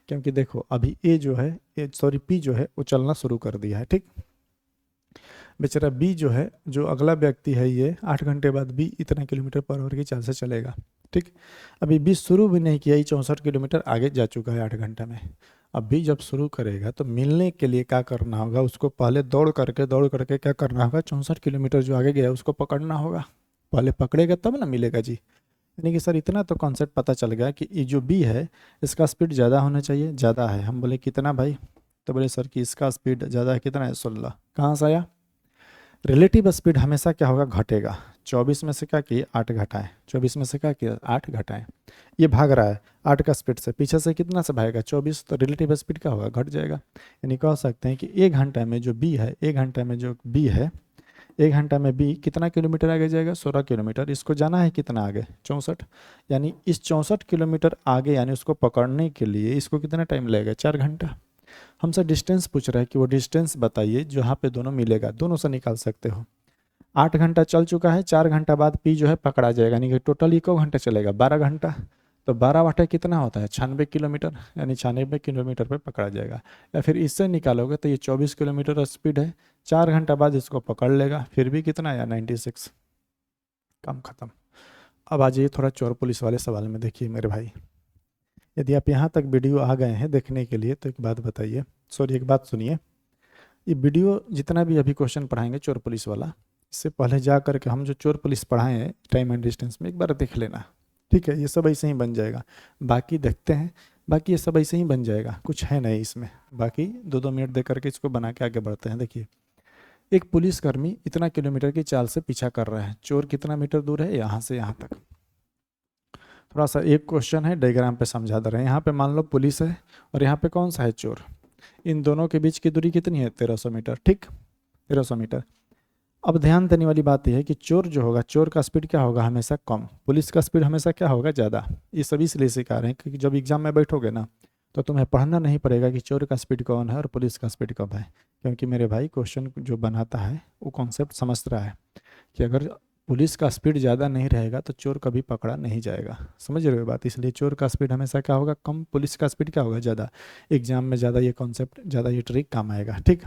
A: क्योंकि देखो अभी ए जो है, सॉरी पी जो है वो चलना शुरू कर दिया है, ठीक। बेचारा बी जो है, जो अगला व्यक्ति है, ये 8 घंटे बाद बी इतना किलोमीटर पर आवर की चाल से चलेगा, ठीक। अभी बी शुरू भी नहीं किया, ये 64 किलोमीटर आगे जा चुका है 8 घंटा में। अब भी जब शुरू करेगा तो मिलने के लिए क्या करना होगा, उसको पहले दौड़ करके क्या करना होगा, 64 किलोमीटर जो आगे गया उसको पकड़ना होगा। पहले पकड़ेगा तब ना मिलेगा जी। यानी कि सर इतना तो कॉन्सेप्ट पता चल गया कि ये जो बी है इसका स्पीड ज़्यादा होना चाहिए, ज़्यादा है। हम बोले कितना भाई, तो बोले सर कि इसका स्पीड ज़्यादा है, कितना है 16। कहाँ से आया, रिलेटिव स्पीड हमेशा क्या होगा, घटेगा। 24 में से क्या किए 8 घटाएं, 24 में से क्या किया 8 घटाएं। ये भाग रहा है 8 का स्पीड से, पीछे से कितना से भागेगा 24, तो रिलेटिव स्पीड क्या होगा घट जाएगा। यानी कह सकते हैं कि 1 घंटा में जो बी है, 1 घंटा में जो बी है, 1 घंटा में बी कितना किलोमीटर आगे जाएगा 16 किलोमीटर। इसको जाना है कितना आगे 64, यानी इस 64 किलोमीटर आगे, यानी उसको पकड़ने के लिए इसको कितना टाइम लगेगा 4 घंटा। हमसे डिस्टेंस पूछ रहा है कि वो डिस्टेंस बताइए जहाँ पे दोनों मिलेगा, दोनों से निकाल सकते हो। 8 घंटा चल चुका है, 4 घंटा बाद पी जो है पकड़ा जाएगा, यानी कि टोटल इको घंटा चलेगा 12 घंटा। तो 12 बटा कितना होता है 96 किलोमीटर, यानी 96 किलोमीटर पे पकड़ा जाएगा। या फिर इससे निकालोगे तो ये 24 किलोमीटर स्पीड है, 4 घंटा बाद इसको पकड़ लेगा, फिर भी कितना आया 96। काम खत्म। अब आ जाइए थोड़ा चोर पुलिस वाले सवाल में। देखिए मेरे भाई, यदि आप यहाँ तक वीडियो आ गए हैं देखने के लिए तो एक बात बताइए, सॉरी एक बात सुनिए। ये वीडियो जितना भी अभी क्वेश्चन पढ़ाएंगे चोर पुलिस वाला, इससे पहले जा करके हम जो चोर पुलिस पढ़ाए हैं टाइम एंड डिस्टेंस में एक बार देख लेना, ठीक है। ये सब ऐसे ही बन जाएगा, बाकी देखते हैं, बाकी ये सब ऐसे ही बन जाएगा, कुछ है नहीं इसमें। बाकी 2-2 मिनट दे करके इसको बना के आगे बढ़ते हैं। देखिए, एक पुलिसकर्मी इतना किलोमीटर की चाल से पीछा कर रहा है, चोर कितना मीटर दूर है यहाँ से यहाँ तक। थोड़ा सा एक क्वेश्चन है डायग्राम पे समझा दे रहे हैं। यहाँ पे मान लो पुलिस है और यहाँ पे कौन सा है चोर, इन दोनों के बीच की दूरी कितनी है 1300 मीटर, ठीक 1300 मीटर। अब ध्यान देने वाली बात यह है कि चोर जो होगा, चोर का स्पीड क्या होगा हमेशा कम, पुलिस का स्पीड हमेशा क्या होगा ज़्यादा। ये सभी इसलिए सिखा रहे हैं क्योंकि जब एग्जाम में बैठोगे ना तो तुम्हें पढ़ना नहीं पड़ेगा कि चोर का स्पीड कौन है और पुलिस का स्पीड कब है, क्योंकि मेरे भाई क्वेश्चन जो बनाता है वो कॉन्सेप्ट समझ रहा है कि अगर पुलिस का स्पीड ज़्यादा नहीं रहेगा तो चोर कभी पकड़ा नहीं जाएगा। समझ रहे हो बात, इसलिए चोर का स्पीड हमेशा क्या होगा कम, पुलिस का स्पीड क्या होगा ज़्यादा। एग्जाम में ज़्यादा ये कॉन्सेप्ट, ज़्यादा ये ट्रिक काम आएगा, ठीक।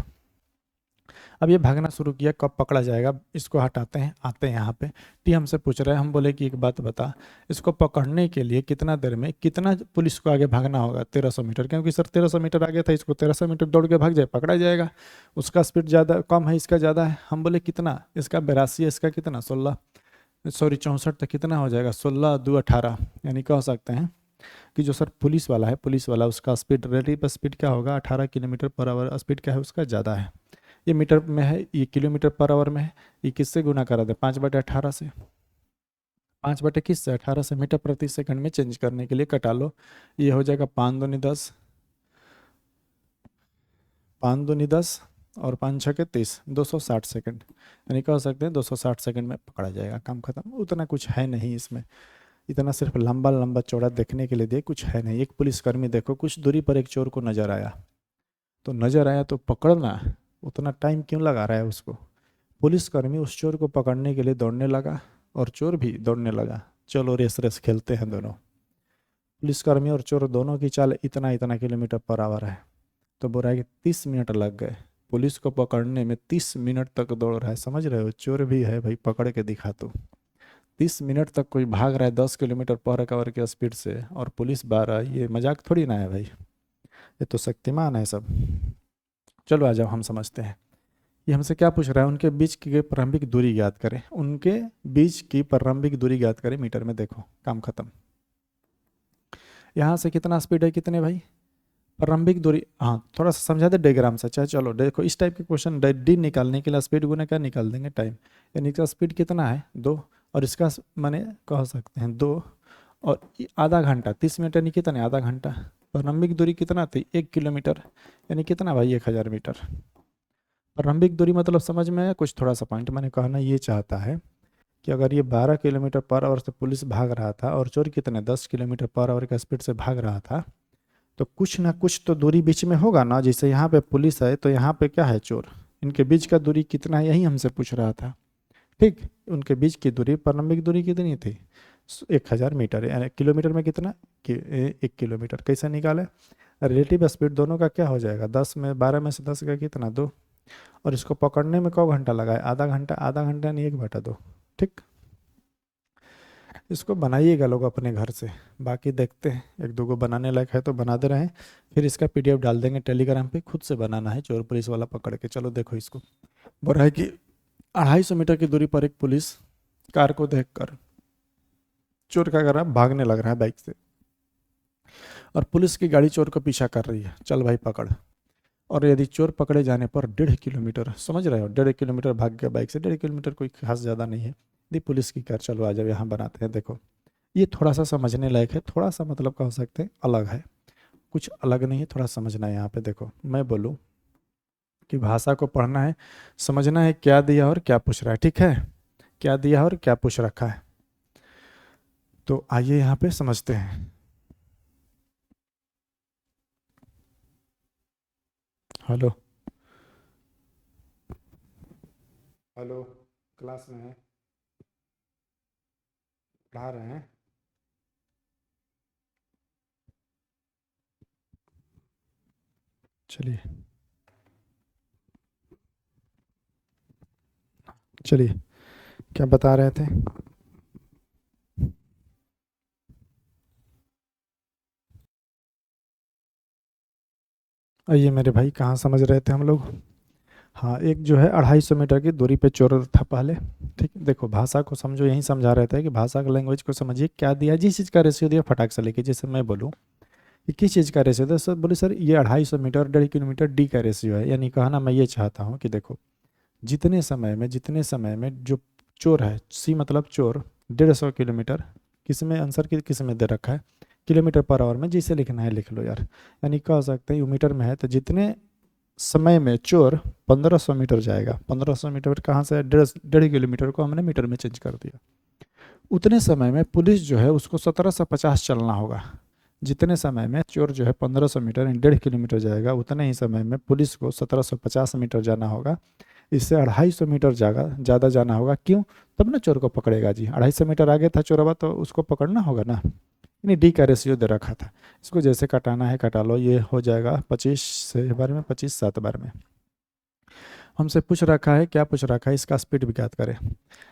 A: अब ये भागना शुरू किया, कब पकड़ा जाएगा, इसको हटाते हैं, आते हैं यहाँ पे। टी हमसे पूछ रहा है, हम बोले कि एक बात बता, इसको पकड़ने के लिए कितना देर में कितना पुलिस को आगे भागना होगा 1300 मीटर, क्योंकि सर 1300 मीटर आगे था, इसको 1300 मीटर दौड़ के भाग जाए पकड़ा जाएगा। उसका स्पीड ज़्यादा कम है, इसका ज़्यादा है। हम बोले कितना, इसका 82 है, इसका कितना 16, सॉरी 64, तो कितना हो जाएगा 16 2 18, यानी कह सकते हैं कि जो सर पुलिस वाला है, पुलिस वाला उसका स्पीड, रिलेटिव स्पीड क्या होगा 18 किलोमीटर पर आवर स्पीड क्या है उसका ज़्यादा है। ये मीटर में है, ये किलोमीटर पर आवर में है, ये किससे गुना करा दे 5/18 से, 5 बटे किस से 18 से, मीटर प्रति सेकंड में चेंज करने के लिए कटा लो, ये हो जाएगा 5 दूनी 10, 5 दूनी 10 और 5 छके 30, 260 सेकंड, यानी कह सकते हैं 260 सेकंड में पकड़ा जाएगा, काम खत्म। उतना कुछ है नहीं इसमें, इतना सिर्फ लंबा लंबा चौड़ा देखने के लिए दे, कुछ है नहीं। एक पुलिसकर्मी देखो कुछ दूरी पर एक चोर को नजर आया, तो नजर आया तो पकड़ना, उतना टाइम क्यों लगा रहा है उसको। पुलिसकर्मी उस चोर को पकड़ने के लिए दौड़ने लगा और चोर भी दौड़ने लगा, चलो रेस रेस खेलते हैं दोनों। पुलिसकर्मी और चोर दोनों की चाल इतना इतना किलोमीटर पर आवर है, तो बोल रहा है कि 30 मिनट लग गए पुलिस को पकड़ने में, 30 मिनट तक दौड़ रहा है। समझ रहे हो, चोर भी है भाई, पकड़ के दिखा तो। 30 मिनट तक कोई भाग रहा है 10 किलोमीटर पर आवर के स्पीड से और पुलिस 12, ये मजाक थोड़ी ना है भाई, ये तो शक्तिमान है सब। चलो आ जाओ हम समझते हैं। ये हमसे क्या पूछ रहा है, उनके बीच की प्रारंभिक दूरी ज्ञात करें, उनके बीच की प्रारंभिक दूरी ज्ञात करें मीटर में। देखो काम खत्म। यहाँ से कितना स्पीड है कितने भाई, प्रारंभिक दूरी, हाँ थोड़ा सा समझा दे डायग्राम से। अच्छा चलो देखो, इस टाइप के क्वेश्चन डी निकालने के लिए स्पीड गुना क्या निकाल देंगे टाइम, यानी इसका स्पीड कितना है 2 और इसका माने कह सकते हैं 2 और आधा घंटा, 30 मिनट यानी कितना आधा घंटा। प्रारंभिक दूरी कितना थी 1 किलोमीटर, यानी कितना भाई 1000 मीटर। प्रारंभिक दूरी मतलब समझ में आया कुछ, थोड़ा सा पॉइंट मैंने कहना ये चाहता है कि अगर ये 12 किलोमीटर पर आवर से पुलिस भाग रहा था और चोर कितने 10 किलोमीटर पर आवर का स्पीड से भाग रहा था, तो कुछ ना कुछ तो दूरी बीच में होगा ना। जैसे यहाँ पे पुलिस है तो यहाँ पे क्या है चोर, इनके बीच का दूरी कितना है यही हमसे पूछ रहा था, ठीक। उनके बीच की दूरी, प्रारंभिक दूरी कितनी थी 1000 मीटर, यानी किलोमीटर में कितना 1 किलोमीटर। कैसे निकाले, रिलेटिव स्पीड दोनों का क्या हो जाएगा 10 में 12 में से 10 का कितना 2, और इसको पकड़ने में कौ घंटा लगा है आधा घंटा, आधा घंटा नहीं 1/2, ठीक। इसको बनाइएगा लोग अपने घर से, बाकी देखते हैं, 1-2 को बनाने लायक है तो बना दे रहे हैं, फिर इसका PDF डाल देंगे टेलीग्राम पे, खुद से बनाना है चोर पुलिस वाला पकड़ के। चलो देखो इसको, बोल रहा है कि 250 मीटर की दूरी पर एक पुलिस कार को देखकर चोर क्या कर रहा है, भागने लग रहा है बाइक से, और पुलिस की गाड़ी चोर को पीछा कर रही है, चल भाई पकड़। और यदि चोर पकड़े जाने पर 1.5 किलोमीटर, समझ रहे हो 1.5 किलोमीटर भाग गया बाइक से, 1.5 किलोमीटर कोई खास ज़्यादा नहीं है, दी पुलिस की कार। चलो आ जाओ यहाँ बनाते हैं। देखो ये थोड़ा सा समझने लायक है, थोड़ा सा मतलब कह सकते हैं अलग है, कुछ अलग नहीं है, थोड़ा समझना है यहाँ पे। देखो मैं बोलूँ कि भाषा को पढ़ना है, समझना है क्या दिया और क्या पूछ रहा है, ठीक है, क्या दिया और क्या पूछ रखा है। तो आइए यहाँ पे समझते हैं। हेलो हेलो, क्लास में है, पढ़ा रहे हैं। चलिए चलिए, क्या बता रहे थे? आइए मेरे भाई, कहाँ समझ रहे थे हम लोग? हाँ, एक जो है 250 मीटर की दूरी पे चोर था पहले। ठीक है, देखो भाषा को समझो, यही समझा रहे थे कि भाषा का लैंग्वेज को समझिए, क्या दिया, जिस चीज़ का रेशियो दिया फटाक से लेके। जैसे मैं बोलूँ कि किस चीज़ का रेशियो था, सर बोले सर ये 250 मीटर 1.5 किलोमीटर डी का रेशियो है। यानी कहना मैं ये चाहता हूँ कि देखो जितने समय में जो चोर है, सी मतलब चोर, 150 किलोमीटर, किस में आंसर किस में दे रखा है, किलोमीटर पर आवर में, जिसे लिखना है लिख लो यार। यानी कह सकते हैं यू मीटर में है, तो जितने समय में चोर 1500 मीटर जाएगा, 1500 मीटर कहाँ से, 1.5 किलोमीटर को हमने मीटर में चेंज कर दिया, उतने समय में पुलिस जो है उसको 1750 चलना होगा। जितने समय में चोर जो है 1500 मीटर 1.5 किलोमीटर जाएगा, उतने ही समय में पुलिस को 1750 मीटर जाना होगा। इससे 250 मीटर ज़्यादा जाना होगा। क्यों? तब ना चोर को पकड़ेगा जी। 250 मीटर आगे था चोरवा, तो उसको पकड़ना होगा ना। नहीं, डी का रेशियो दे रखा था, इसको जैसे कटाना है कटा लो। ये हो जाएगा 25 से बार में, 25 7 बार में। हमसे पूछ रखा है, क्या पूछ रखा है, इसका स्पीड भी ज्ञात करें।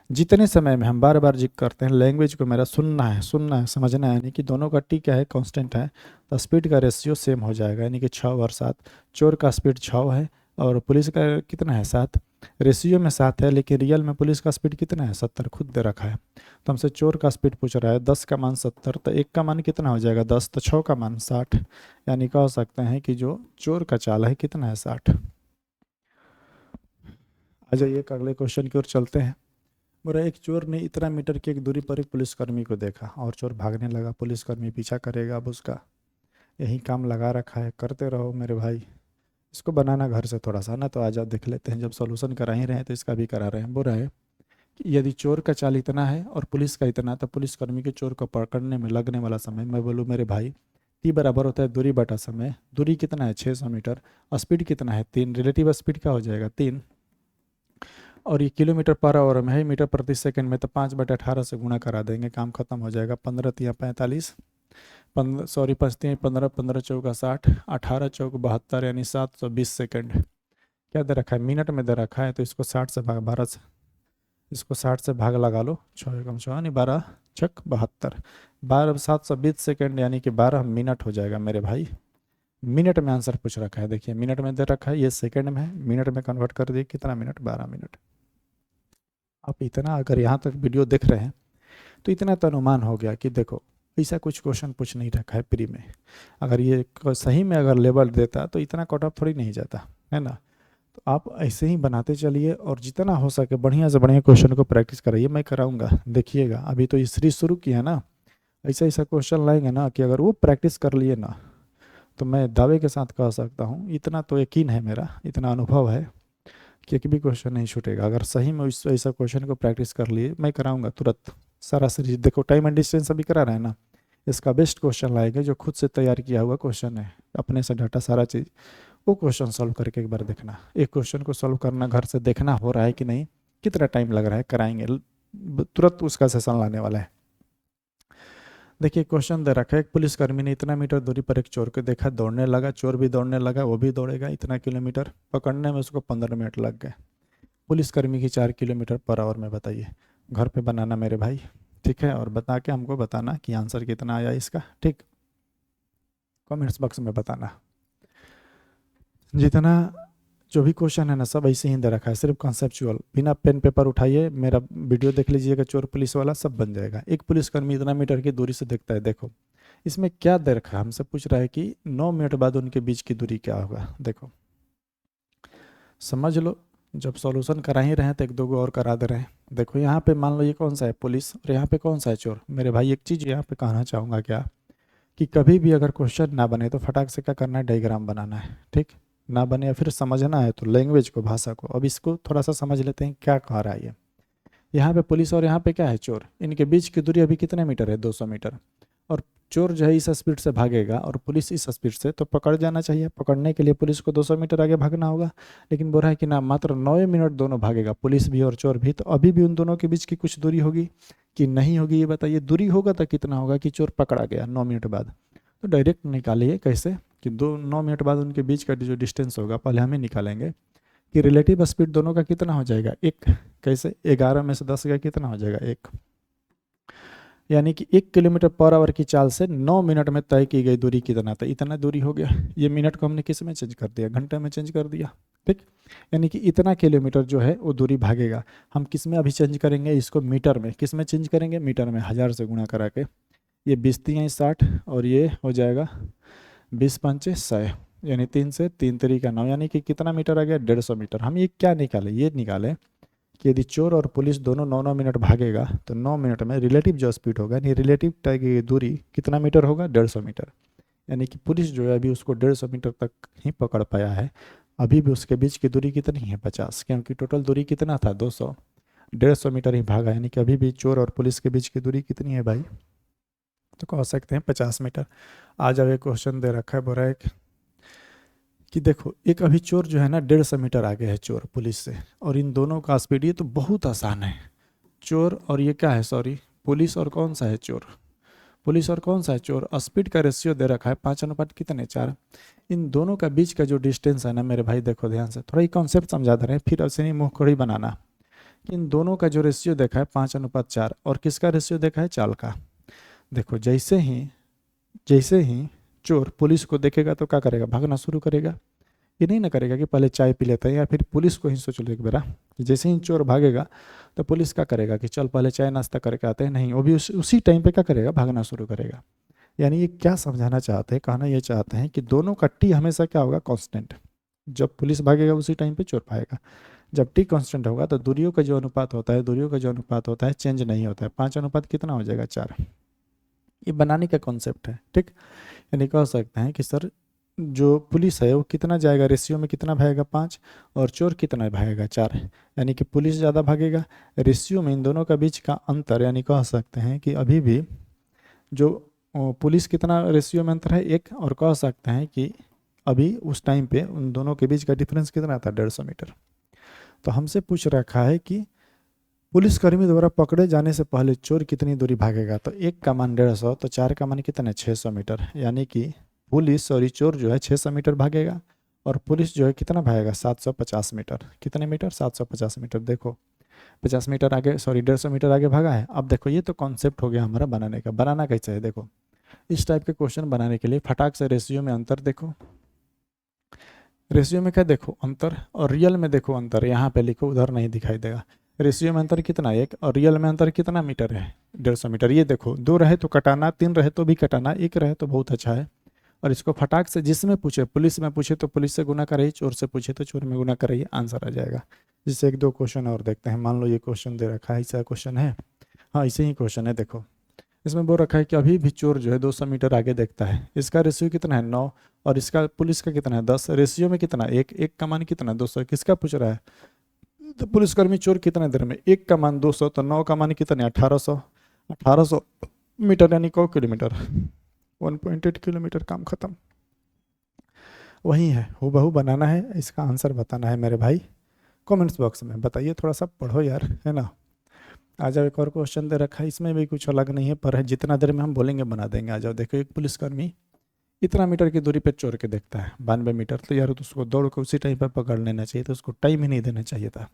A: जितने समय में, हम बार बार जिक्र करते हैं, लैंग्वेज को मेरा सुनना है समझना है। यानी कि दोनों का टी क्या है, कांस्टेंट है, तो स्पीड का रेशियो सेम हो जाएगा। यानी कि 6 और 7। चोर का स्पीड 6 है और पुलिस का कितना है, 7। रेशियो में 7 है, लेकिन रियल में पुलिस का स्पीड कितना है, 70 खुद दे रखा है। तो हमसे चोर का स्पीड पूछ रहा है, 10 का मान 70, तो एक का मान कितना हो जाएगा, 10, तो 6 का मान 60। यानी कह सकते हैं कि जो चोर का चाल है कितना है, 60। आ जाइए अगले क्वेश्चन की ओर चलते हैं। बोला एक चोर ने इतना मीटर की एक दूरी पर एक पुलिसकर्मी को देखा और चोर भागने लगा। पुलिसकर्मी पीछा करेगा, अब उसका यही काम लगा रखा है, करते रहो मेरे भाई। इसको बनाना घर से थोड़ा सा ना, तो आजा देख लेते हैं। जब सॉल्यूशन करा ही रहे हैं तो इसका भी करा रहे हैं। बोल रहे हैं कि यदि चोर का चाल इतना है और पुलिस का इतना, तो पुलिसकर्मी के चोर को पकड़ने में लगने वाला समय, मैं बोलूँ मेरे भाई, टी बराबर होता है दूरी बटा समय। दूरी कितना है, 600 मीटर। स्पीड कितना है, 3। रिलेटिव स्पीड क्या हो जाएगा, 3। और ये किलोमीटर पर आवर में है, मीटर प्रति सेकंड में, तो 5/18 से गुणा करा देंगे, काम खत्म हो जाएगा। 15 तिया 45, 15 सॉरी 5 तिया 15, 15 चौका 60, 18 चौक 72, यानी 720 सेकंड। क्या दे रखा है, मिनट में दे रखा है, तो इसको 60 से भाग 12 से, इसको 60 से भाग लगा लो, 6 यानी 12 छक 72, 12 720 सेकंड, यानी कि 12 मिनट हो जाएगा मेरे भाई। मिनट में आंसर पूछ रखा है, देखिए मिनट में दे रखा है, ये सेकंड में है, मिनट में कन्वर्ट कर दिए, कितना मिनट, 12 मिनट। आप इतना अगर यहाँ तक वीडियो देख रहे हैं तो इतना तो अनुमान हो गया कि देखो ऐसा कुछ क्वेश्चन पूछ नहीं रखा है प्री में। अगर ये सही में अगर लेवल देता तो इतना कट ऑफ थोड़ी नहीं जाता है ना। तो आप ऐसे ही बनाते चलिए और जितना हो सके बढ़िया से बढ़िया क्वेश्चन को प्रैक्टिस कराइए, मैं कराऊंगा, देखिएगा। अभी तो ये सीरीज शुरू की है ना, ऐसा ऐसा क्वेश्चन लाएंगे ना कि अगर वो प्रैक्टिस कर लिए ना, तो मैं दावे के साथ कह सकता हूँ, इतना तो यकीन है मेरा, इतना अनुभव है कि एक भी क्वेश्चन नहीं छूटेगा। अगर सही में ऐसा क्वेश्चन को प्रैक्टिस कर लिए, मैं कराऊंगा तुरंत सारा सीरीज। देखो टाइम एंड डिस्टेंस अभी करा रहे हैं ना, इसका बेस्ट क्वेश्चन लाएंगे जो खुद से तैयार किया हुआ क्वेश्चन है, अपने से डाटा सारा चीज़, वो क्वेश्चन सॉल्व करके एक बार देखना। एक क्वेश्चन को सॉल्व करना, घर से देखना हो रहा है कि नहीं, कितना टाइम लग रहा है, कराएंगे तुरंत उसका सेशन लाने वाला है। देखिए क्वेश्चन दे रखा है, एक पुलिसकर्मी ने इतना मीटर दूरी पर एक चोर को देखा, दौड़ने लगा, चोर भी दौड़ने लगा, वो भी दौड़ेगा इतना किलोमीटर, पकड़ने में उसको 15 मिनट लग गए। पुलिसकर्मी की 4 किलोमीटर पर आवर में बताइए। घर पे बनाना मेरे भाई, ठीक है, और बता के हमको बताना कि आंसर कितना आया इसका, ठीक, कमेंट्स बॉक्स में बताना। जितना जो भी क्वेश्चन है ना, सब ऐसे ही दे रखा है, सिर्फ कॉन्सेप्चुअल, बिना पेन पेपर उठाइए, मेरा वीडियो देख लीजिएगा, चोर पुलिस वाला सब बन जाएगा। एक पुलिसकर्मी इतना मीटर की दूरी से देखता है, देखो इसमें क्या दे रखा है, हमसे पूछ रहा है कि 9 मिनट बाद उनके बीच की दूरी क्या होगा। देखो समझ लो, जब सॉल्यूशन करा ही रहे हैं तो एक दो गो और करा दे रहे हैं। देखो यहाँ पे मान लो ये कौन सा है, पुलिस, और यहाँ पे कौन सा है, चोर। मेरे भाई एक चीज़ यहाँ पे कहना चाहूँगा क्या, कि कभी भी अगर क्वेश्चन ना बने तो फटाक से क्या करना है, डायग्राम बनाना है, ठीक। ना बने या फिर समझना है तो लैंग्वेज को, भाषा को। अब इसको थोड़ा सा समझ लेते हैं क्या कह रहा है ये। यहाँ पे पुलिस और यहाँ पे क्या है, चोर। इनके बीच की दूरी अभी कितने मीटर है, 200 मीटर। और चोर जो है इस स्पीड से भागेगा और पुलिस इस स्पीड से, तो पकड़ जाना चाहिए। पकड़ने के लिए पुलिस को 200 मीटर आगे भागना होगा। लेकिन बोल रहा है कि ना, मात्र 9 मिनट दोनों भागेगा, पुलिस भी और चोर भी। तो अभी भी उन दोनों के बीच की कुछ दूरी होगी कि नहीं होगी, ये बताइए। दूरी होगा तो कितना होगा कि चोर पकड़ा गया 9 मिनट बाद। तो डायरेक्ट निकालिए कैसे, कि 9 मिनट बाद उनके बीच का जो डिस्टेंस होगा पहले हमें निकालेंगे, कि रिलेटिव स्पीड दोनों का कितना हो जाएगा, 1। कैसे, 11 में से 10 गया, कितना हो जाएगा, 1। यानी कि 1 किलोमीटर पर आवर की चाल से 9 मिनट में तय की गई दूरी कितना था, इतना दूरी हो गया। ये मिनट को हमने किस में चेंज कर दिया, घंटे में चेंज कर दिया, ठीक। यानी कि इतना किलोमीटर जो है वो दूरी भागेगा। हम किस में अभी चेंज करेंगे, इसको मीटर में। किस में चेंज करेंगे, मीटर में, 1000 से गुणा करा के। ये 20×3 = 60 और ये हो जाएगा 20×5 = 100। यानी 3 से 3 3 × 9, यानी कि कितना मीटर आ गया, 150 मीटर। हम ये क्या निकाले, ये निकाले कि यदि चोर और पुलिस दोनों 9 9 मिनट भागेगा तो 9 मिनट में रिलेटिव जो स्पीड होगा, यानी रिलेटिव तय की दूरी कितना मीटर होगा, 150 मीटर। यानी कि पुलिस जो है अभी उसको 150 मीटर तक ही पकड़ पाया है। अभी भी उसके बीच की दूरी कितनी है, 50, क्योंकि टोटल दूरी कितना था, 200। 150 मीटर ही भागा, यानी कि अभी भी चोर और पुलिस के बीच की दूरी कितनी है भाई, तो कह सकते हैं 50 मीटर। आ जाओ, एक क्वेश्चन दे रखा है, बोल रहा है कि देखो, एक अभी चोर जो है ना 150 मीटर आगे है चोर पुलिस से, और इन दोनों का स्पीड, ये तो बहुत आसान है। चोर और ये क्या है, सॉरी, पुलिस और कौन सा है, चोर। पुलिस और कौन सा है, चोर। स्पीड का रेशियो दे रखा है 5:4। इन दोनों का बीच का जो डिस्टेंस है ना मेरे भाई, देखो ध्यान से, थोड़ा ये कॉन्सेप्ट समझा दे रहे हैं, फिर ऐसे नहीं मुँह खोड़ी बनाना। इन दोनों का जो रेशियो देखा है 5:4, और किसका रेशियो देखा है, चाल का। देखो जैसे ही चोर पुलिस को देखेगा तो क्या करेगा, भागना शुरू करेगा। ये नहीं ना करेगा कि पहले चाय पी लेते हैं, या फिर पुलिस को ही सोच लो एक बेरा, कि जैसे ही चोर भागेगा तो पुलिस क्या करेगा कि चल पहले चाय नाश्ता करके आते हैं, नहीं, वो भी उसी टाइम पे क्या करेगा, भागना शुरू करेगा। यानी ये क्या समझाना चाहते हैं, कहना ये चाहते हैं कि दोनों का टी हमेशा क्या होगा, कांस्टेंट। जब पुलिस भागेगा उसी टाइम पे चोर भागेगा। जब टी कांस्टेंट होगा तो दूरियों का जो अनुपात होता है, चेंज नहीं होता है। 5 अनुपात कितना हो जाएगा, 4। ये बनाने का कॉन्सेप्ट है, ठीक। यानी कह सकते हैं कि सर, जो पुलिस है वो कितना जाएगा, रेशियो में कितना भागेगा, 5, और चोर कितना भागेगा, 4। यानी कि पुलिस ज़्यादा भागेगा। रेशियो में इन दोनों का बीच का अंतर, यानी कह सकते हैं कि अभी भी जो पुलिस कितना रेशियो में अंतर है, 1, और कह सकते हैं कि अभी उस टाइम पे उन दोनों के बीच का डिफरेंस कितना था, 150 मीटर। तो हमसे पूछ रखा है कि पुलिसकर्मी द्वारा पकड़े जाने से पहले चोर कितनी दूरी भागेगा। तो 1 का मान 150, तो 4 का मान कितना है, 600 मीटर। यानी कि चोर जो है 600 मीटर भागेगा, और पुलिस जो है कितना भागेगा, 750 मीटर। कितने मीटर, 750 मीटर। देखो 50 मीटर आगे, सॉरी 150 मीटर आगे भागा है। अब देखो ये तो कॉन्सेप्ट हो गया हमारा बनाने का। बनाना कैसे है, देखो इस टाइप के क्वेश्चन बनाने के लिए फटाक से रेशियो में अंतर देखो, रेशियो में क्या देखो, अंतर, और रियल में देखो अंतर। यहाँ पे लिखो, उधर नहीं दिखाई देगा। रेशियो में अंतर कितना, 1, और रियल में अंतर कितना मीटर है, 150 मीटर। ये देखो, 2 रहे तो कटाना, 3 रहे तो भी कटाना, 1 रहे तो बहुत अच्छा है। और इसको फटाक से जिसमें पूछे, पुलिस में पूछे तो पुलिस से गुना करिए, चोर से पूछे तो चोर में गुना करिए, आंसर आ जाएगा। जिससे 1 2 क्वेश्चन और देखते हैं। मान लो ये क्वेश्चन दे रखा है, ऐसा क्वेश्चन है, हाँ ऐसे ही क्वेश्चन है। देखो इसमें बोल रखा है कि अभी भी चोर जो है 200 मीटर आगे देखता है। इसका रेशियो कितना है, 9, और इसका पुलिस का कितना है, 10। रेशियो में कितना, 1, 1 का मान कितना, 200। किसका पूछ रहा है, तो पुलिसकर्मी चोर कितने देर में, 1 का मान 200, तो 9 का मान कितना है, 1800। 1800 मीटर यानी 1 किलोमीटर, 1.8 किलोमीटर, काम खत्म। वही है, हूबहू बनाना है, इसका आंसर बताना है मेरे भाई। कमेंट्स बॉक्स में बताइए, थोड़ा सा पढ़ो यार, है ना। आ जाओ, एक और क्वेश्चन दे रखा है, इसमें भी कुछ अलग नहीं है, पर है जितना देर में हम बोलेंगे बना देंगे। आ जाओ, देखो एक पुलिसकर्मी इतना मीटर की दूरी पे चोर के देखता है, 92 मीटर। तो यार तो उसको दौड़ के उसी टाइम पर पकड़ लेना चाहिए, तो उसको टाइम ही नहीं देना चाहिए था।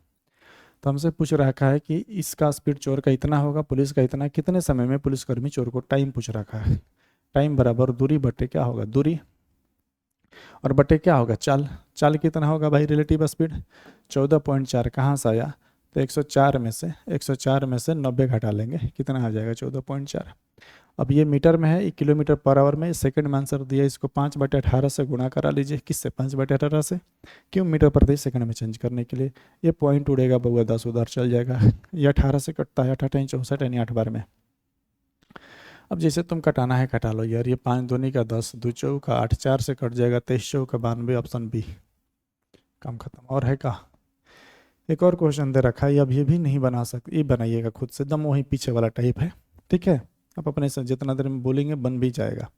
A: तो हमसे पूछ रखा है कि इसका स्पीड चोर का इतना होगा, पुलिस का इतना, कितने समय में पुलिसकर्मी चोर को टाइम पूछ रखा है। टाइम बराबर दूरी बटे क्या होगा, दूरी, और बटे क्या होगा, चाल। चाल कितना होगा भाई, रिलेटिव स्पीड 14.4। कहाँ से आया, तो 104 में से 90 घटा लेंगे, कितना आ जाएगा, 14.4। अब ये मीटर में है, ये किलोमीटर पर आवर में, सेकंड में आंसर दिया, इसको 5/18 से गुणा करा लीजिए। किससे? 5/18 से। क्यों? मीटर प्रति सेकंड में चेंज करने के लिए। ये पॉइंट उड़ेगा बउआ, 10 उधर चल जाएगा। ये 18 से कटता है, 8 8 64 यानी 8 बार में। अब जैसे तुम कटाना है कटा लो यार। ये 5 दूनी का 10, 2 चौका 8, 4 से कट जाएगा, 23 चौका 92, ऑप्शन बी। काम खत्म। और है का? एक और क्वेश्चन दे रखा है, अब ये भी नहीं बना सकते, ये बनाइएगा खुद से, दम वही पीछे वाला टाइप है, ठीक है। आप अपने से जितना देर में बोलेंगे बन भी जाएगा।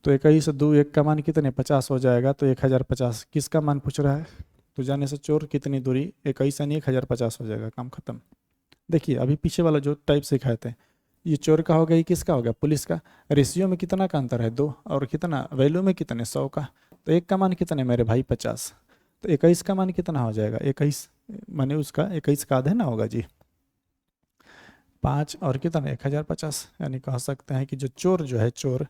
A: तो 21 से 2 1 का मान कितने? 50 हो जाएगा। तो 1050 किसका मान पूछ रहा है? तो जाने से चोर कितनी दूरी? 21 यानी 1050 हो जाएगा। काम खत्म। देखिए अभी पीछे वाला जो टाइप सिखाए थे, ये चोर का हो गया, ये किसका हो गया? पुलिस का। रेशियो में कितना का अंतर है? 2। और कितना वैल्यू में? कितने? 100 का। तो एक का मान कितने मेरे भाई? 50। तो 21 का मान कितना हो जाएगा? 21 माने उसका 21 का आधे ना होगा जी। 5 और कितना? 1050। यानी कह सकते हैं कि जो चोर जो है, चोर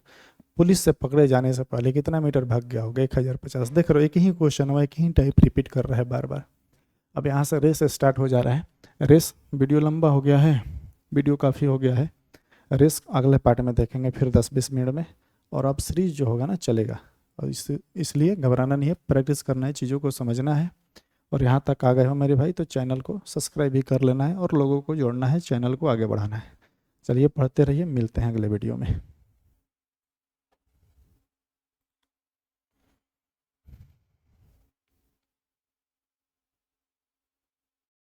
A: पुलिस से पकड़े जाने से पहले कितना मीटर भाग गया होगा? 1050। देख रहे हो, एक ही क्वेश्चन हुआ, एक ही टाइप रिपीट कर रहा है बार बार। अब यहाँ से रेस स्टार्ट हो जा रहा है। रेस, वीडियो लंबा हो गया है, वीडियो काफ़ी हो गया है। रेस अगले पार्ट में देखेंगे फिर 10-20 मिनट में। और अब सीरीज जो होगा ना चलेगा। और इसलिए घबराना नहीं है, प्रैक्टिस करना है, चीज़ों को समझना है। और यहाँ तक आ गए हो मेरे भाई तो चैनल को सब्सक्राइब भी कर लेना है और लोगों को जोड़ना है, चैनल को आगे बढ़ाना है। चलिए पढ़ते रहिए, मिलते हैं अगले वीडियो में।